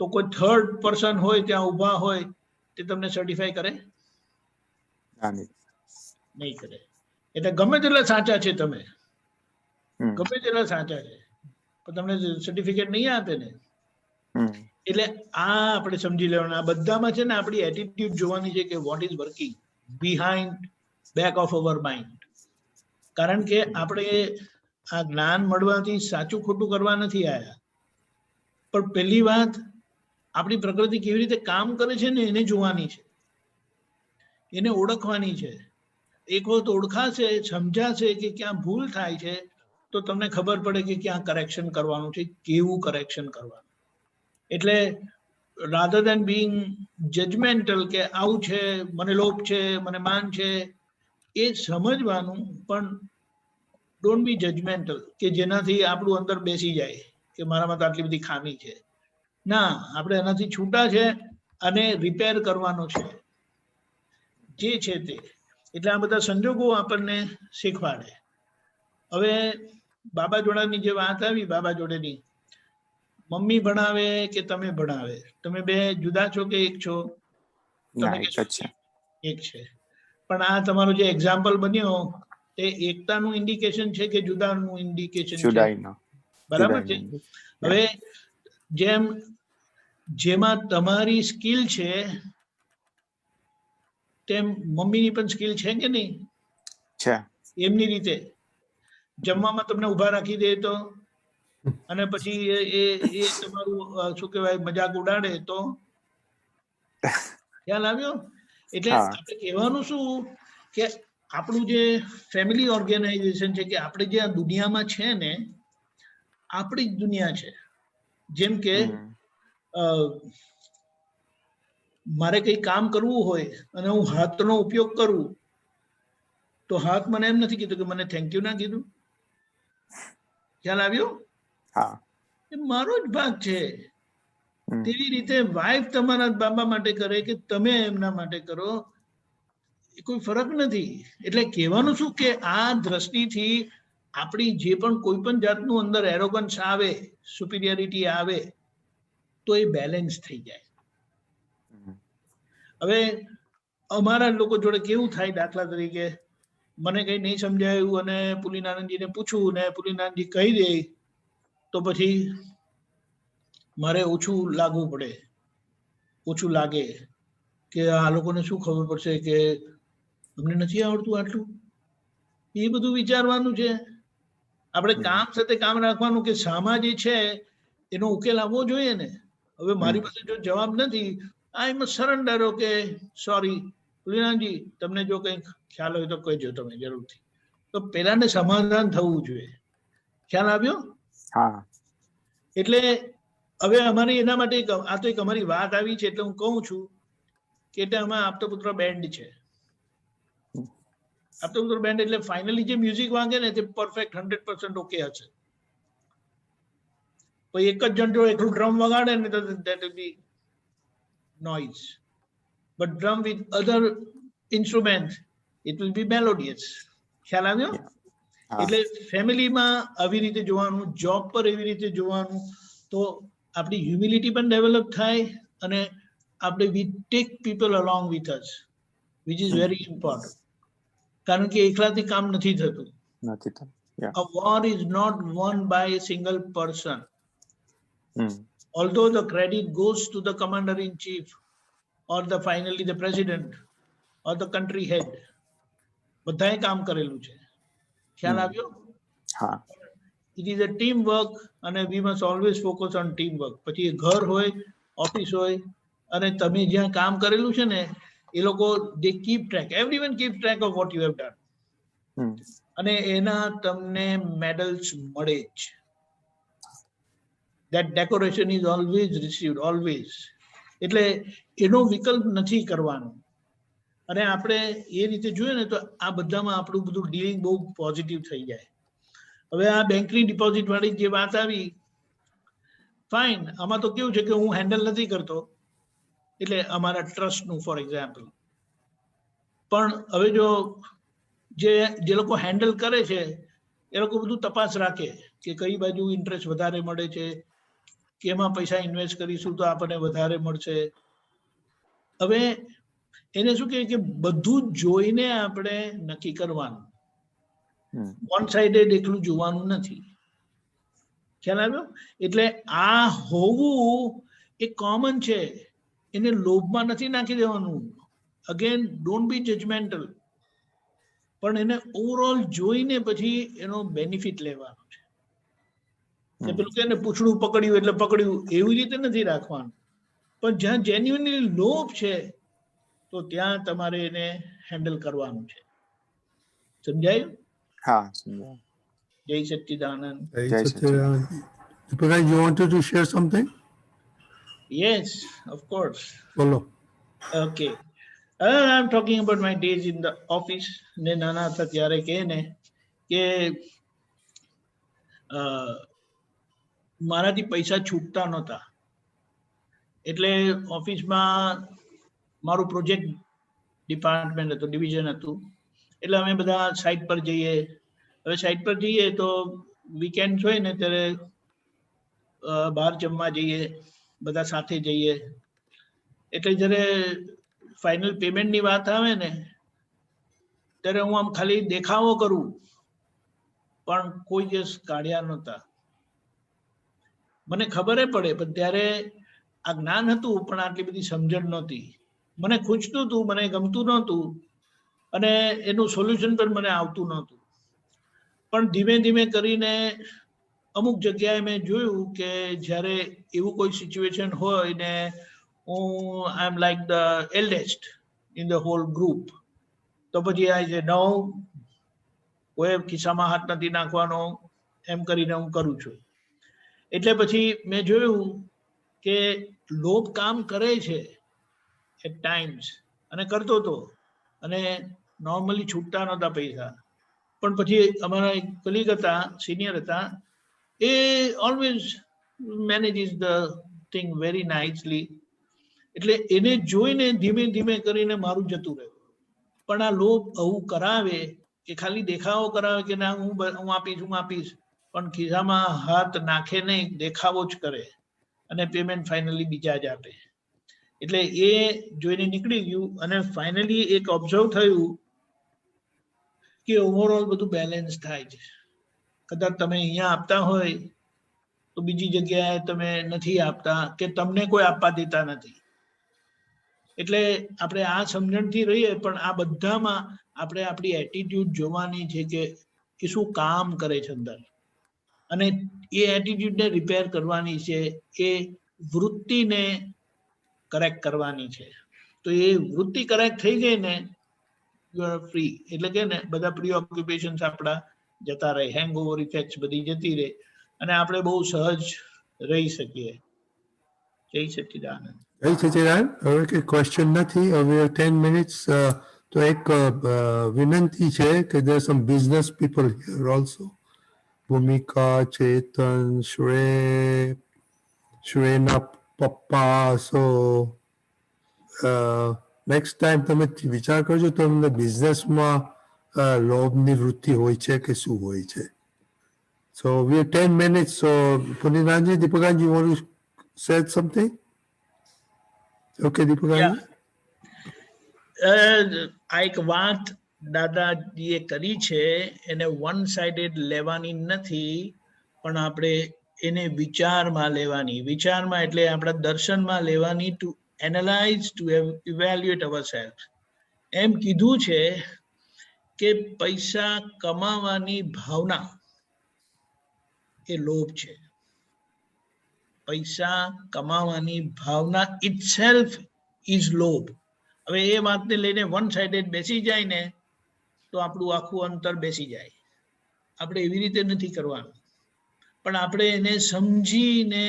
તો કોઈ થર્ડ પર્સન હોય ત્યાં ઊભા હોય તે તમને સર્ટિફાઈ કરે? નહીં કરે. એટલે ગમે તેટલા સાચા છે તમે, ગમે તેટલા સાચા છે, પણ તમને સર્ટિફિકેટ નહીં આપે ને. એટલે આ આપણે સમજી લેવાનું. આ બધામાં છે ને આપણી એટીટ્યુડ જોવાની છે કે what is working behind back of our mind. કારણ કે આપણે આ જ્ઞાન મળવાથી સાચું ખોટું કરવા નથી આવ્યા, પણ પહેલી વાત આપણી પ્રકૃતિ કેવી રીતે કામ કરે છે ને એને જોવાની છે, એને ઓળખવાની છે. એક વખત ઓળખાશે, સમજાશે કે ક્યાં ભૂલ થાય છે તો તમને ખબર પડે કે ક્યાં કરેક્શન કરવાનું છે, કેવું કરેક્શન કરવાનું. એટલે રાધર દેન બીંગ જજમેન્ટલ કે આવું છે, મને લોભ છે, મને માન છે, એ સમજવાનું, પણ ડોન્ટ બી જજમેન્ટલ કે જેનાથી આપણું અંદર બેસી જાય કે મારામાં તો આટલી બધી ખામી છે. ના, આપણે એનાથી છૂટા છે અને રિપેર કરવાનો છે જે છે તે. એટલે આ બધા સંજોગો આપણને શીખવાડે. હવે બાબા જોડાની જે વાત આવી, બાબા જોડેની, મમ્મી ભણાવે કે તમે ભણાવે, તમે બે જુદા છો કે એક છો? એક છે. પણ આ તમારો જે એક્ઝામ્પલ બન્યો એ એકતાનું ઇન્ડિકેશન છે કે જુદાનું ઇન્ડિકેશન છે? બરાબર છે. હવે જેમાં તમારી સ્કિલ છે તેમ મમ્મીની પણ સ્કિલ છે કે નહીં? છે. એમની રીતે જમવામાં તમને ઊભા રાખી દે તો, અને પછી એ તમારું શું કહેવાય મજાક ઉડાડે તો ખ્યાલ આવ્યો? એટલે આપણે કહેવાનું શું કે આપણું જે ફેમિલી ઓર્ગેનાઇઝેશન છે, કે આપણે જે આ દુનિયામાં છે ને, આપણી જ દુનિયા છે. જેમ કે મારે કઈ કામ કરવું હોય અને હું હાથનો ઉપયોગ કરું તો હાથ મને એમ નથી કીધું કે મને થેન્ક યુ ના કીધું. ખ્યાલ આવ્યો? હા, એ મારો જ ભાગ છે. તેવી રીતે વાઇફ તમારા બાબા માટે કરે કે તમે એમના માટે કરો, એ કોઈ ફરક નથી. એટલે કહેવાનું શું કે આ દ્રષ્ટિથી આપણી જે પણ કોઈ પણ જાતનું અંદર એરોગન્સ આવે, સુપિરિયરિટી આવે, તો એ બેલેન્સ થઈ જાય. હવે અમારા લોકો જોડે કેવું થાય, દાખલા તરીકે મને કઈ નહીં સમજાયું અને પુલિનાનંદજીને પૂછું ને પુલિનાનંદજી કહી દે તો પછી મારે ઓછું લાગવું પડે, ઓછું લાગે કે આ લોકોને શું ખબર પડશે કે અમને નથી આવડતું આટલું. એ બધું વિચારવાનું છે. આપણે કામ સાથે કામ રાખવાનું કે સામા જે છે એનો ઉકેલ આવવો જોઈએ ને. હવે મારી પાસે જો જવાબ નથી, I must surrender. Okay, sorry પુલિનાનંદજી, તમને જો કંઈક ખ્યાલ હોય તો કહેજો તમે જરૂરથી. તો પેલાને સમાધાન થવું જોઈએ. ખ્યાલ આવ્યો? હા. એટલે હવે અમારી એના માટે આ તો એક અમારી વાત આવી છે એટલે હું કહું છું કે એટલે આમાં આપતપુત્ર બેન્ડ છે. આપતપુત્ર બેન્ડ એટલે ફાઇનલી જે મ્યુઝિક વાગે ને તે પરફેક્ટ 100% ઓકે હશે. પછી એક જ જણ જો એટલું ડ્રમ વગાડે ને તો that will be noise, but drum with other instruments it will be melodious. ખ્યાલ આવ્યો? એટલે ફેમિલીમાં આવી રીતે જોવાનું, જોબ પર એવી રીતે જોવાનું, તો આપણી હ્યુમિલિટી પણ ડેવલપ થાય અને આપણે we take people along with us, which is very important. કારણ કે એકલાથી કામ નથી થતું. A war is not won by a single person. Although the credit goes to the commander in chief or the finally the president or the country head, બધાએ કામ કરેલું છે. ખ્યાલ આવ્યો? હા. It is a team work and we must always focus on team work. પછી ઘર હોય, ઓફિસ હોય, અને તમે જ્યાં કામ કરેલું છે ને એ લોકો they keep track, everyone keeps track of what you have done. અને એના તમને મેડલ્સ મળે જ. That decoration is always received, always. એટલે એનો વિકલ્પ નથી કરવાનો. અને આપણે એ રીતે જોઈએ ને તો આ બધામાં આપણું બધું ડીલિંગ બહુ પોઝિટિવ થઈ જાય. હવે આ બેંકની ડિપોઝિટ વાળી જે વાત આવી, ફાઇન, આમાં તો કેવું છે કે હું હેન્ડલ નથી કરતો, એટલે અમારા ટ્રસ્ટનું ફોર એક્ઝામ્પલ. પણ હવે જો જે લોકો હેન્ડલ કરે છે એ લોકો બધું તપાસ રાખે કે કઈ બાજુ ઇન્ટરેસ્ટ વધારે મળે છે, કેમાં પૈસા ઇન્વેસ્ટ કરીશું તો આપણને વધારે મળશે. હવે એને શું કહે કે બધું જોઈને આપણે નક્કી કરવાનું, વન સાઇડેડ એકલું જોવાનું નથી. ખ્યાલ આવ્યો? એટલે આ હોવું એ કોમન છે, એને લોભમાં નથી નાખી દેવાનું. અગેન ડોન્ટ બી જજમેન્ટલ, પણ એને ઓવરઓલ જોઈને પછી એનો બેનિફિટ લેવાનો છે. પેલું કે પૂછડું પકડ્યું એટલે પકડ્યું એવી રીતે નથી રાખવાનું, પણ જ્યાં જેન્યુઅનલી લોભ છે તો ત્યાં તમારે એને હેન્ડલ કરવાનું છે. સમજાયું? હા, સમજાયું. જય સચ્ચિદાનંદ. Jai Satchidanand. Prakash, you wanted to share something? Yes, of course. Follow. Okay. I'm talking about my days in the office. ને નાના હતા ત્યારે કહે ને કે મારાથી પૈસા છૂટતા નહોતા. એટલે ઓફિસમાં મારું પ્રોજેક્ટ ડિપાર્ટમેન્ટ હતું, ડિવિઝન હતું. એટલે અમે બધા સાઇટ પર જઈએ. હવે સાઇટ પર જઈએ તો વીકેન્ડ હોય ને ત્યારે બહાર જમવા જઈએ, બધા સાથે જઈએ. એટલે જ્યારે ફાઇનલ પેમેન્ટની વાત આવે ને ત્યારે હું આમ ખાલી દેખાવો કરું, પણ કોઈ દિવસ કાઢ્યા નહોતા. મને ખબર પડે, પણ ત્યારે આ જ્ઞાન હતું પણ આટલી બધી સમજણ નહોતી. મને ખૂંચતું હતું, મને ગમતું નહોતું અને એનું સોલ્યુશન પણ મને આવતું નહોતું. પણ ધીમે ધીમે કરીને અમુક જગ્યાએ મેં જોયું કે જ્યારે એવું કોઈ સિચ્યુએશન હોય ને હું I am like the eldest in the whole group, તો પછી આ જે કોઈ ખિસ્સામાં હાથ નથી નાખવાનો એમ કરીને હું કરું છું. એટલે પછી મેં જોયું કે લોભ કામ કરે છે એટ ટાઈમ્સ, અને કરતો હતો, અને નોર્મલી છૂટતા નહોતા પૈસા. પણ પછી અમારા એક કલીગ હતા, સિનિયર હતા, એ always manages the thing very nicely. એટલે એને જોઈને ધીમે ધીમે કરીને મારું જતું રહ્યું. પણ આ લોભ આવું કરાવે કે ખાલી દેખાવો કરાવે કે ના હું આપીશ, પણ ખિસ્સામાં હાથ નાખે નહીં, દેખાવો જ કરે અને પેમેન્ટ ફાઇનલી બીજા જ આપે. એટલે એ જોઈને નીકળી ગયું. અને ફાઇનલી એક ઓબ્ઝર્વ થયું કે ઓવરઓલ બધું બેલેન્સ થાય છે. કદાચ તમે અહીંયા આપતા હોય તો બીજી જગ્યાએ તમે નથી આપતા કે તમને કોઈ આપવા દેતા નથી. એટલે આપણે આ સમજણથી રહીએ, પણ આ બધામાં આપણે આપણી એટીટ્યુડ જોવાની છે કે એ શું કામ કરે છે અંદર, અને એ એટીટ્યુડને રિપેર કરવાની છે, એ વૃત્તિને કરેક્ટ કરવાની છે. તો એ વૃત્તિ કરેક્ટ થઈ ગઈ ને, યુ આર ફ્રી. એટલે કે ને બધા પ્રી ઓક્યુપેશન્સ આપણા જતા રહે, હેંગઓવર ઇફેક્ટ્સ બધી જતી રહે, અને આપણે બહુ સહજ રહી શકીએ. જય સચ્ચિદાનંદ. જય સચિદાન. હવે કે ક્વેશ્ચન નથી, હવે 10 મિનિટ્સ. તો એક વિનંતી છે કે there are some business people here also. ભૂમિકા, ચેતન, શ્રેયના પપ્પા. સો નેક્સ્ટ ટાઈમ તમે વિચાર કરજો તમને બિઝનેસમાં લોભની વૃત્તિ હોય છે કે શું હોય છે. સો we have 10 minutes. So Puninanji, Deepakanji, you want to say something? Okay, Deepakanji. આ એક વાત દાદાજીએ કરી છે, એને વન સાઇડેડ લેવાની નથી, પણ આપણે એને વિચારમાં લેવાની. વિચારમાં એટલે આપણા દર્શનમાં લેવાની, ટુ એનાલાઇઝ, ટુ ઇવેલ્યુએટ અવરસેલ્ફ. એમ કીધું છે કે પૈસા કમાવાની ભાવના એ લોભ છે. પૈસા કમાવાની ભાવના ઇટસેલ્ફ ઇઝ લોભ. હવે એ વાતને લઈને વન સાઇડેડ બેસી જાય ને તો આપણું આખું અંતર બેસી જાય. આપણે એવી રીતે નથી કરવાનું, પણ આપણે એને સમજીને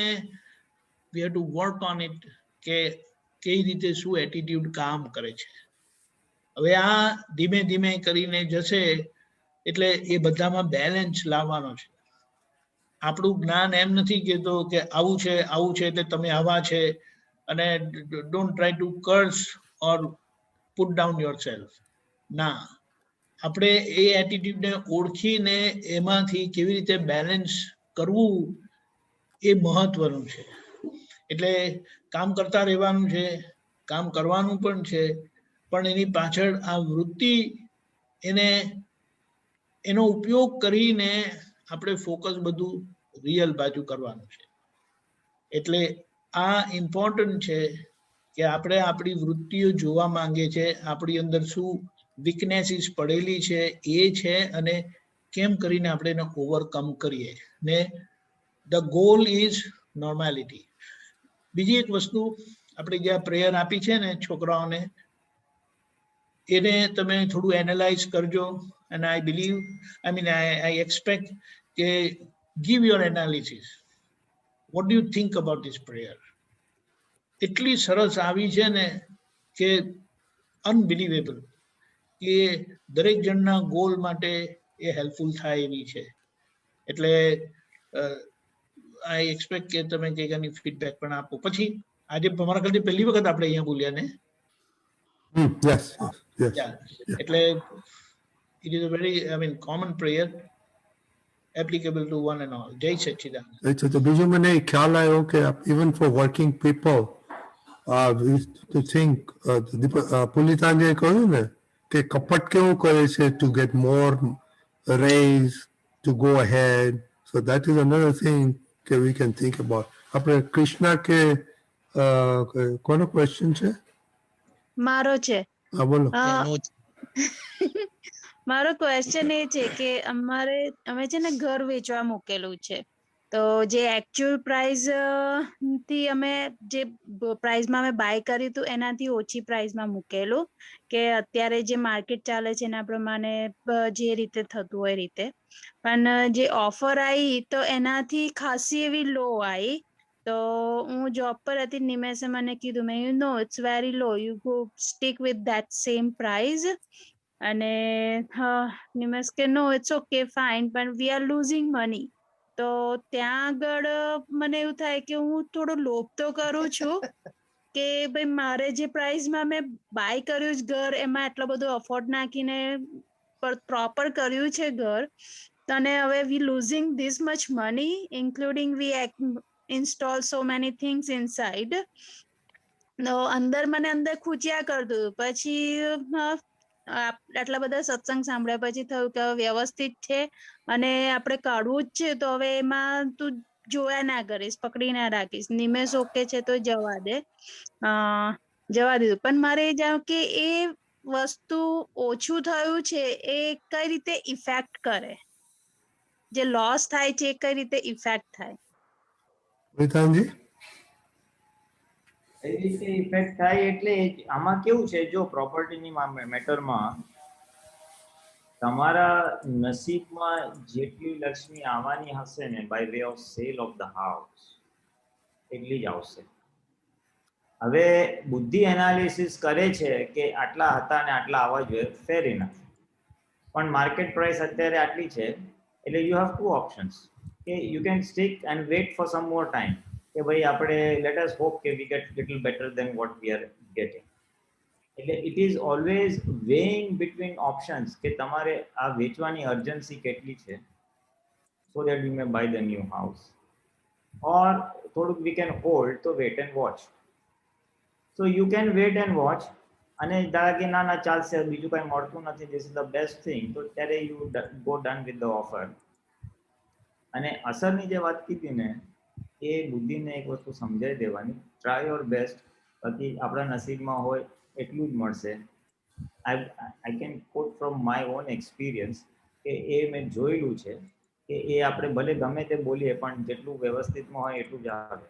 we have to work on it કે કઈ રીતે શું એટીટ્યુડ કામ કરે છે. હવે આ ધીમે ધીમે કરીને જશે એટલે એ બધામાં બેલેન્સ લાવવાનો છે. આપણું જ્ઞાન એમ નથી કહેતો કે આવું છે એટલે તમે આવા છે, અને don't try to curse or put down your self. ના, આપણે એ એટીટ્યુડને ઓળખીને એમાંથી કેવી રીતે બેલેન્સ કરવું એ મહત્વનું છે. એટલે કામ કરતા રહેવાનું છે, કામ કરવાનું પણ છે, પણ એની પાછળ આ વૃત્તિ એનો ઉપયોગ કરીને આપણે ફોકસ બધું રિયલ બાજુ કરવાનું છે. એટલે આ ઇમ્પોર્ટન્ટ છે કે આપણે આપણી વૃત્તિઓ જોવા માંગે છે, આપણી અંદર શું વીકનેસીસ પડેલી છે એ છે, અને કેમ કરીને આપણે એને ઓવરકમ કરીએ. ને ધ ગોલ ઇઝ નોર્માલિટી. બીજી એક વસ્તુ, આપણે જે પ્રેયર આપી છે ને છોકરાઓને, એને તમે થોડું એનાલાઇઝ કરજો. અને આઈ બિલીવ, આઈ એક્સપેક્ટ કે give your analysis. What do you think about this prayer? એટલી સરસ આવી છે ને કે અનબિલીવેબલ, કે દરેક જણના ગોલ માટે એ હેલ્પફુલ થાય એવી છે. એટલે આઈ એક્સપેક્ટ કે તમે કંઈક આની ફીડબેક પણ આપો. પછી આજે મારા ખ્યાલથી પહેલી વખત આપણે અહીંયા બોલ્યા ને. Yes. એટલે it is a very, common prayer applicable to one and all. Jai Sachidanand. તો બીજું મને ખ્યાલ આવ્યો કે even for working people, we used to think, પુનિતાને કહ્યું ને કે કપટ કેવું કરે છે to get more raise, to go ahead. So that is another thing that we can think about. આપણે કૃષ્ણા કે કોનો ક્વેશ્ચન છે? મારો છે. હા બોલો. મારો ક્વેશ્ચન એ છે કે અમે છે ને ઘર વેચવા મૂકેલું છે, તો જે એકચ્યુઅલ પ્રાઇસ થી અમે જે પ્રાઇસમાં અમે બાય કર્યું હતું એનાથી ઓછી પ્રાઇસમાં મૂકેલું, કે અત્યારે જે માર્કેટ ચાલે છે એના પ્રમાણે જે રીતે થતું હોય રીતે, પણ જે ઓફર આવી તો એનાથી ખાસી એવી લો આવી. તો હું જોબ પર હતી, નિમેશે મને કીધું, મેં you know it's very low, you go stick with that same price. અને નિમેશ કે નો ઇટ્સ ઓકે ફાઇન, પણ વી આર લૂઝિંગ મની. તો ત્યાં આગળ મને એવું થાય કે હું થોડો લોભ તો કરું છું કે ભાઈ મારે જે પ્રાઇસમાં મેં બાય કર્યું છે ઘર, એમાં એટલો બધો અફોર્ડ નાખીને પ્રોપર કર્યું છે ઘર, અને હવે we losing this much money, including we install so many things inside. તો મને અંદર ખૂચ્યા કરતું. પછી આટલા બધા સત્સંગ સાંભળ્યા પછી થયું કે વ્યવસ્થિત છે અને આપણે કાઢવું જ છે, તો હવે એમાં તું જોયા ના કરીશ, પકડી ના રાખીશ. નિમેષ ઓકે છે તો જવા દે, જવા દીધું. પણ મારે જાણ કે એ વસ્તુ ઓછું થયું છે એ કઈ રીતે ઇફેક્ટ કરે, જે લોસ થાય છે એ કઈ રીતે ઇફેક્ટ થાય? વિધાનજી એવી રીતે ઇફેક્ટ થાય એટલે આમાં કેવું છે, જો પ્રોપર્ટીની મેટરમાં તમારા નસીબમાં જેટલી લક્ષ્મી આવવાની હશે ને by way of sale of the house, એટલી જ આવશે. હવે બુદ્ધિ એનાલિસિસ કરે છે કે આટલા હતા ને આટલા આવવા જોઈએ, ફેર ઇનફ, પણ માર્કેટ પ્રાઇસ અત્યારે આટલી છે, એટલે યુ હેવ ટુ ઓપ્શન્સ, કે you can stick and wait for some more time, કે ભાઈ આપણે લેટ અસ હોપ કે we get little better than what we are getting. એટલે it is always weighing between options, કે તમારે આ વેચવાની અર્જન્સી કેટલી છે, so that you may buy the new house, or થોડુંક વી કેન હોલ્ડ, તો wait and watch. So you can wait and watch, અને ધારા કે ના ચાલશે, બીજું કઈ મળતું નથી, this is the best thing, તો ત્યારે you go done with the offer. અને અસરની જે વાત કીધી ને, એ બુદ્ધિને એક વસ્તુ સમજાવી દેવાની, ટ્રાય યોર બેસ્ટ, બાકી આપણા નસીબમાં હોય એટલું જ મળશે. I can quote from my own experience, કે એ મેં જોયેલું છે કે એ આપણે ભલે ગમે તે બોલીએ પણ જેટલું વ્યવસ્થિતમાં હોય એટલું જ આવે.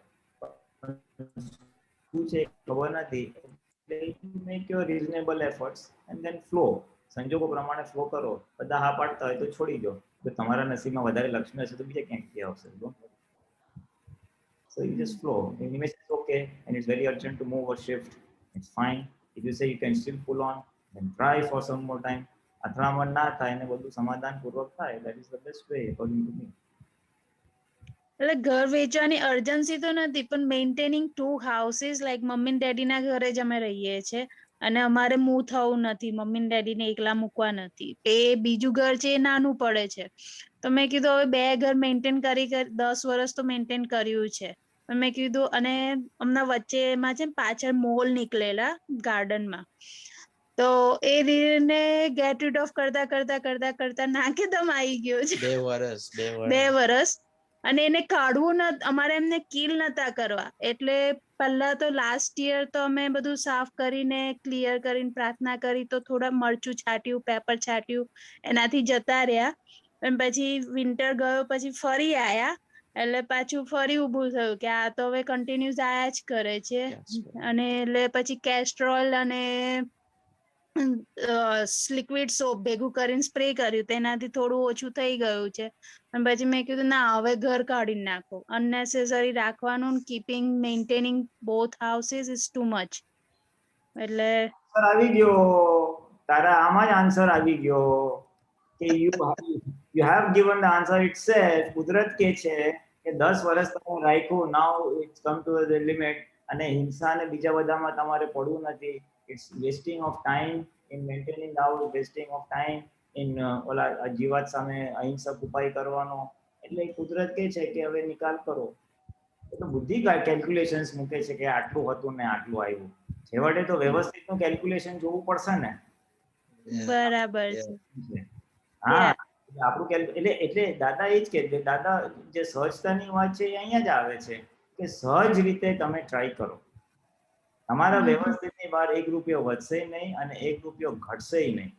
શું છે ખબર નથી, make your reasonable efforts and then flow. સંજોગો પ્રમાણે ફ્લો કરો. બધા હા પાડતા હોય તો છોડી દો, જો તમારા નસીબમાં વધારે લક્ષ્મી હશે તો બીજા ક્યાંકથી આવશે. So you just flow. In image is okay, and it's very urgent to move or shift, it's fine. If you say you can still pull on, then try for some more time. અથડામણ ના થાય ને બધું સમાધાન પૂર્વક થાય, that is the best way according to me. એટલે ઘર વેચવાની અર્જન્સી તો નથી, પણ maintaining 2 houses, like mummy daddy ના ઘરે જ અમે રહીએ છીએ અને અમારે મૂવ થવું નથી, મમ્મી ડેડી ને એકલા મૂકવા નથી. એ બીજું ઘર છે એ નાનું પડે છે, તો મેં કીધું હવે 2 ઘર મેન્ટેન કરી 10 વર્ષ તો મેન્ટેન કર્યું છે. મેં કીધું, અને હમણાં વચ્ચેમાં છે પાછળ મોલ નીકળેલા ગાર્ડનમાં, તો એ રીને ગેટ રીડ ઓફ કરતા નાકે દમ આવી ગયો છે. 2 વર્ષ અને એને કાઢવું અમારે એમને કિલ નતા કરવા, એટલે પહેલા તો લાસ્ટ યર તો અમે બધું સાફ કરીને ક્લિયર કરીને પ્રાર્થના કરી, તો થોડા મરચું છાટ્યું, પેપર છાટ્યું, એનાથી જતા રહ્યા. અને પછી વિન્ટર ગયો પછી ફરી આયા, એટલે પાછું ફરી ઊભું થયું કે આ તો હવે કન્ટિન્યુઅસ આયા જ કરે છે. અને એટલે પછી કેસ્ટ્રોલ અને લિક્વિડ સોપ ભેગું કરીને સ્પ્રે કર્યું, તેનાથી થોડું ઓછું થઈ ગયું છે. અને પછી મેં કીધું ના, હવે ઘર કાઢી નાખો, અનનેસેસરી રાખવાનું, keeping maintaining both houses is too much. એટલે આવી ગયો તારા, આમાં જ આન્સર આવી ગયો કે you have given the answer itself. કુદરત કે છે કે 10 વર્ષ તમે રાખ્યું, now it's come to the limit, અને હિંસા ને બીજા બધામાં તમારે પડવું નથી. It's wasting of time in maintaining the house, wasting of time in ઓલા જીવાત સામે અહિંસક ઉપાય કરવાનો. એટલે કુદરત કે છે કે હવે નિકાલ કરો. એટલે બુદ્ધિ કેલ્ક્યુલેશન્સ મૂકે છે કે આટલું હતું ને આટલું આવ્યું. છેવટે તો વ્યવસ્થિત નું કેલ્ક્યુલેશન જોવું પડશે ને. બરાબર છે. હા, આપણું એટલે દાદા એ જ કે, દાદા જે સહજતાની વાત છે એ અહીંયા જ આવે છે કે સહજ રીતે તમે ટ્રાય કરો. તમારા વ્યવસ્થિતની બહાર 1 રૂપિયો વધશે નહીં અને 1 રૂપિયો ઘટશે નહીં.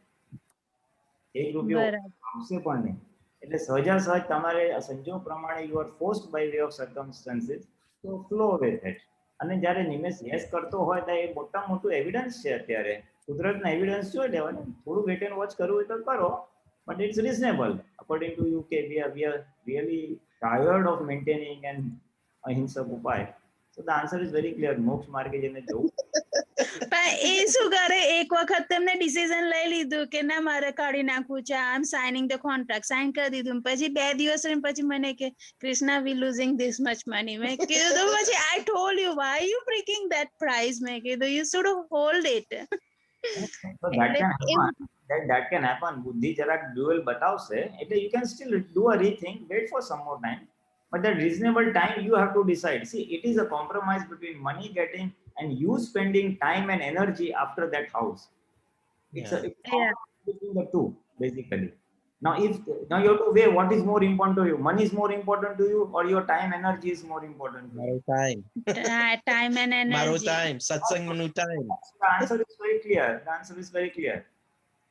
1 રૂપિયો બરાબર આવશે પણ નહીં. એટલે સહજાસહજ તમારે સંજોગ પ્રમાણે you are forced by way of circumstances to flow with it. અને જ્યારે નિમેશ યસ કરતો હોય તો એ મોટા મોટું એવિડન્સ છે. અત્યારે કુદરતના એવિડન્સ જોઈ લેવાના. થોડું વેટ એન્ડ વોચ કરવું હોય તો કરો, but it's reasonable according to you. We are really tired of maintaining an અહિંસક ઉપાય. So the answer is very clear. મોક્ષ માર્ગે જઈને જવું. પણ એ શું કરે, એક વખત તેમને ડિસિઝન લઈ લીધું કે ના મારે કાઢી નાખવું છે, I am signing the contract, sign કરી દીધું, પછી 2 દિવસ રહીને પછી મને કે Krishna we losing this much money. મેં કીધું પછી I told you why you breaking that price. મેં કીધું you should hold it. So that can happen. બુદ્ધિ જરાક ડ્યુઅલ બતાવશે એટલે you can still do a rethink, wait for some more time, but that reasonable time you have to decide. See, it is a compromise between money getting and you spending time and energy after that house. It's a compromise between the two basically. Now you have to weigh what is more important to you. Money is more important to you or your time energy is more important to you. Time and મારો energy. Time સત્સંગનું time. The answer is very clear. The answer is very clear.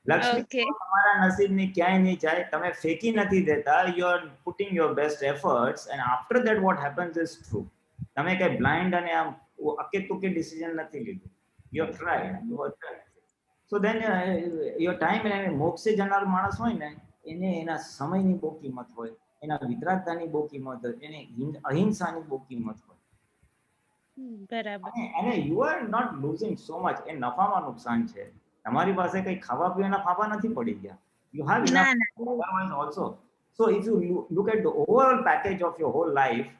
Lakshmi Okay. તમારા નસીબની ક્યાંય નહીં જાય. તમે ફેંકી નથી દેતા. You are putting your best efforts and after that what happens is true. તમે કઈ બ્લાઇન્ડ અને આમ અકે તુકે ડિસિઝન નથી લીધું. You have tried. You have tried. So then your time and મોક્ષે જનાર માણસ હોય ને એને એના સમયની બહુ કિંમત હોય, એના વિતરાગતાની બહુ કિંમત હોય, એને અહિંસાની બહુ કિંમત હોય. બરાબર. અને you are not losing so much. એ નફામાં નુકસાન છે. તમારી પાસે કઈ ખાવા પીવાના ફાફા નથી પડી ગયા. You have ના enough ના otherwise also. So if you look at the overall package of your whole life,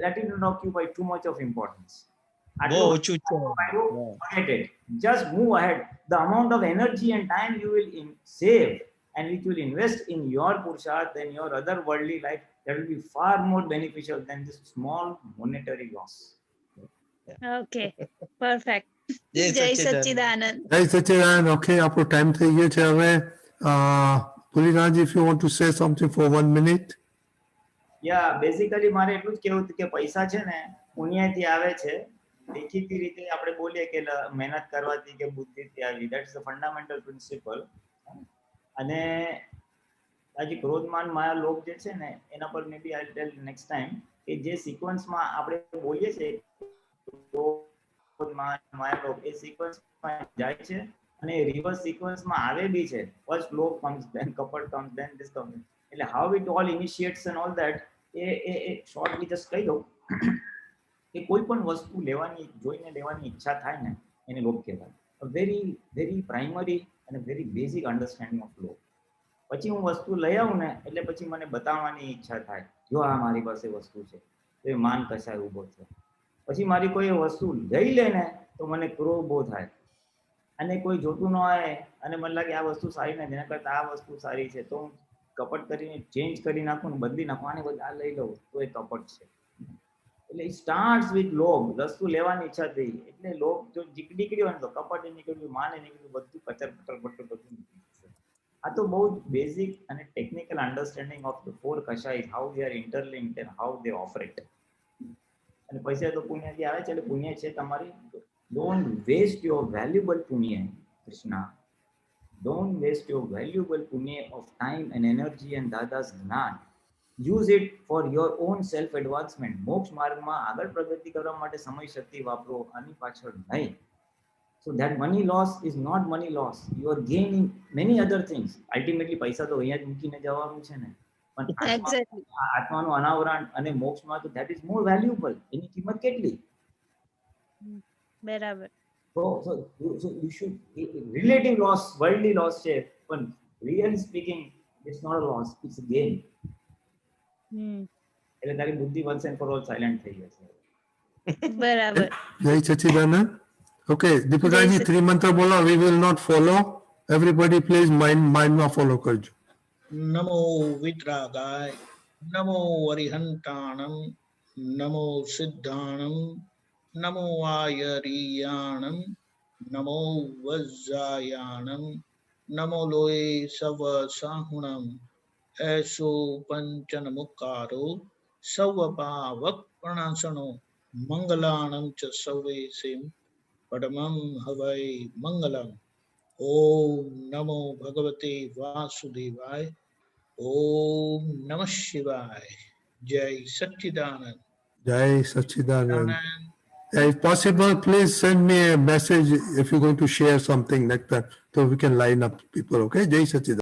that will not occupy too much of importance. બહુ ઓછું છે. Forget it. Just move ahead. The amount of energy and time you will save and which will invest in your purusharth and your other worldly life, that will be far more beneficial than this small monetary loss. Okay perfect. જય જય સચ્ચિદાનંદ. સચ્ચિદાનંદ. જય સચ્ચિદાનંદ. Okay, આપણો time થઈ ગયો છે હવે. પુરીનાજી, if you want to say something for 1 minute. Basically મારે એટલું જ કહેવું હતું કે પૈસા છે ને પુણ્યથી આવે છે. દેખીતી રીતે આપણે બોલીએ કે મહેનત કરવાથી કે બુદ્ધિથી આવી, ધેટ્સ ધ ફંડામેન્ટલ પ્રિન્સિપલ. અને આજે ક્રોધમાન માયા લોભ જે છે ને એના પર મે બી આઈ ટેલ નેક્સ્ટ ટાઈમ કે જે સિક્વન્સમાં આપણે બોલીએ છીએ ક્રોધમાન માયા લોભ, એ સિક્વન્સમાં જાય છે અને રિવર્સ સિક્વન્સમાં આવે બી છે. ફર્સ્ટ લોભ કમ્સ, ધેન કપટ કમ્સ, ધેન ધીસ કમ્સ. એટલે how it all initiates and all that એ શોર્ટલી જસ્ટ કહી દઉં કે કોઈ પણ વસ્તુ લેવાની જોઈને લેવાની ઈચ્છા થાય ને એને લોભ કહેવાય. વેરી વેરી પ્રાઇમરી અને વેરી બેઝિક અન્ડરસ્ટેન્ડિંગ ઓફ લોભ. પછી હું વસ્તુ લઈ આવું ને એટલે પછી મને બતાવવાની ઈચ્છા થાય, જો આ મારી પાસે વસ્તુ છે તો એ માન કસાય ઊભો છે. પછી મારી કોઈ વસ્તુ લઈ લે ને તો મને ક્રોધ ઊભો થાય. અને કોઈ જોતું ન હોય અને મને લાગે આ વસ્તુ સારી નથી, એના કરતા આ વસ્તુ સારી છે, તો હું કપટ કરીને ચેન્જ કરી નાખું ને બદલી નાખું, આને બદલે આ લઈ લઉં તો એ કપટ છે. એટલે ઇટ સ્ટાર્ટ્સ વિથ લોભ. વસ્તુ લેવાની ઈચ્છા થઈ એટલે લોભ જો નીકળ્યો ને તો કપટ નીકળ્યું, માને નીકળ્યું, બધું કચર પટર પટર બધું નીકળ્યું. આ તો બહુ બેઝિક અને technical understanding of the four કશાય, how they are interlinked and how they operate. અને પૈસા તો પુણ્યથી આવે છે એટલે પુણ્ય છે તમારી. ડોન્ટ વેસ્ટ યોર વેલ્યુબલ પુણ્ય, Krishna. Don't waste your valuable punya of time and energy and Dada's જ્ઞાન. Use it for your own self advancement. મોક્ષ માર્ગમાં આગળ પ્રગતિ કરવા માટે સમય શક્તિ વાપરો, આની પાછળ નહીં. So that money loss is not money loss. You are gaining many other things. Ultimately પૈસા તો અહીંયા જ મૂકીને જવાનું છે ને, પણ આત્માનું અનાવરણ અને મોક્ષમાં તો that is more valuable. એની કિંમત કેટલી? બરાબર. So you should, relative loss, worldly loss છે, પણ really speaking it's not a loss, it's a gain. એટલે તારી બુદ્ધિ once and for all silent થઈ જશે. બરાબર. જય સચ્ચિદાનંદ. ઓકે, દીપિકાજી 3 મંત્ર બોલો. We will not follow. Everybody please માઇન્ડમાં ફોલો કરજો. નમો વિતરાગાય, નમો અરિહંતાણમ, નમો સિદ્ધાણમ, નમો આયરિયાણમ, નમો વજ્જાયાણમ, નમો લોય સવ સાહુણમ, એસો પંચન મુકારો સવ પાવક પ્રણાસણો, મંગલાણં ચ સર્વેષાં પરમં હવૈ મંગલમ. ઓમ નમો ભગવતે વાસુદેવાય. ઓમ નમઃ શિવાય. જય સચ્ચિદાનંદ. Jai Sachidanand. Anand. If possible, please send me a message if you're going to share something like that so we can line up people. Okay? Jai Sachidanand.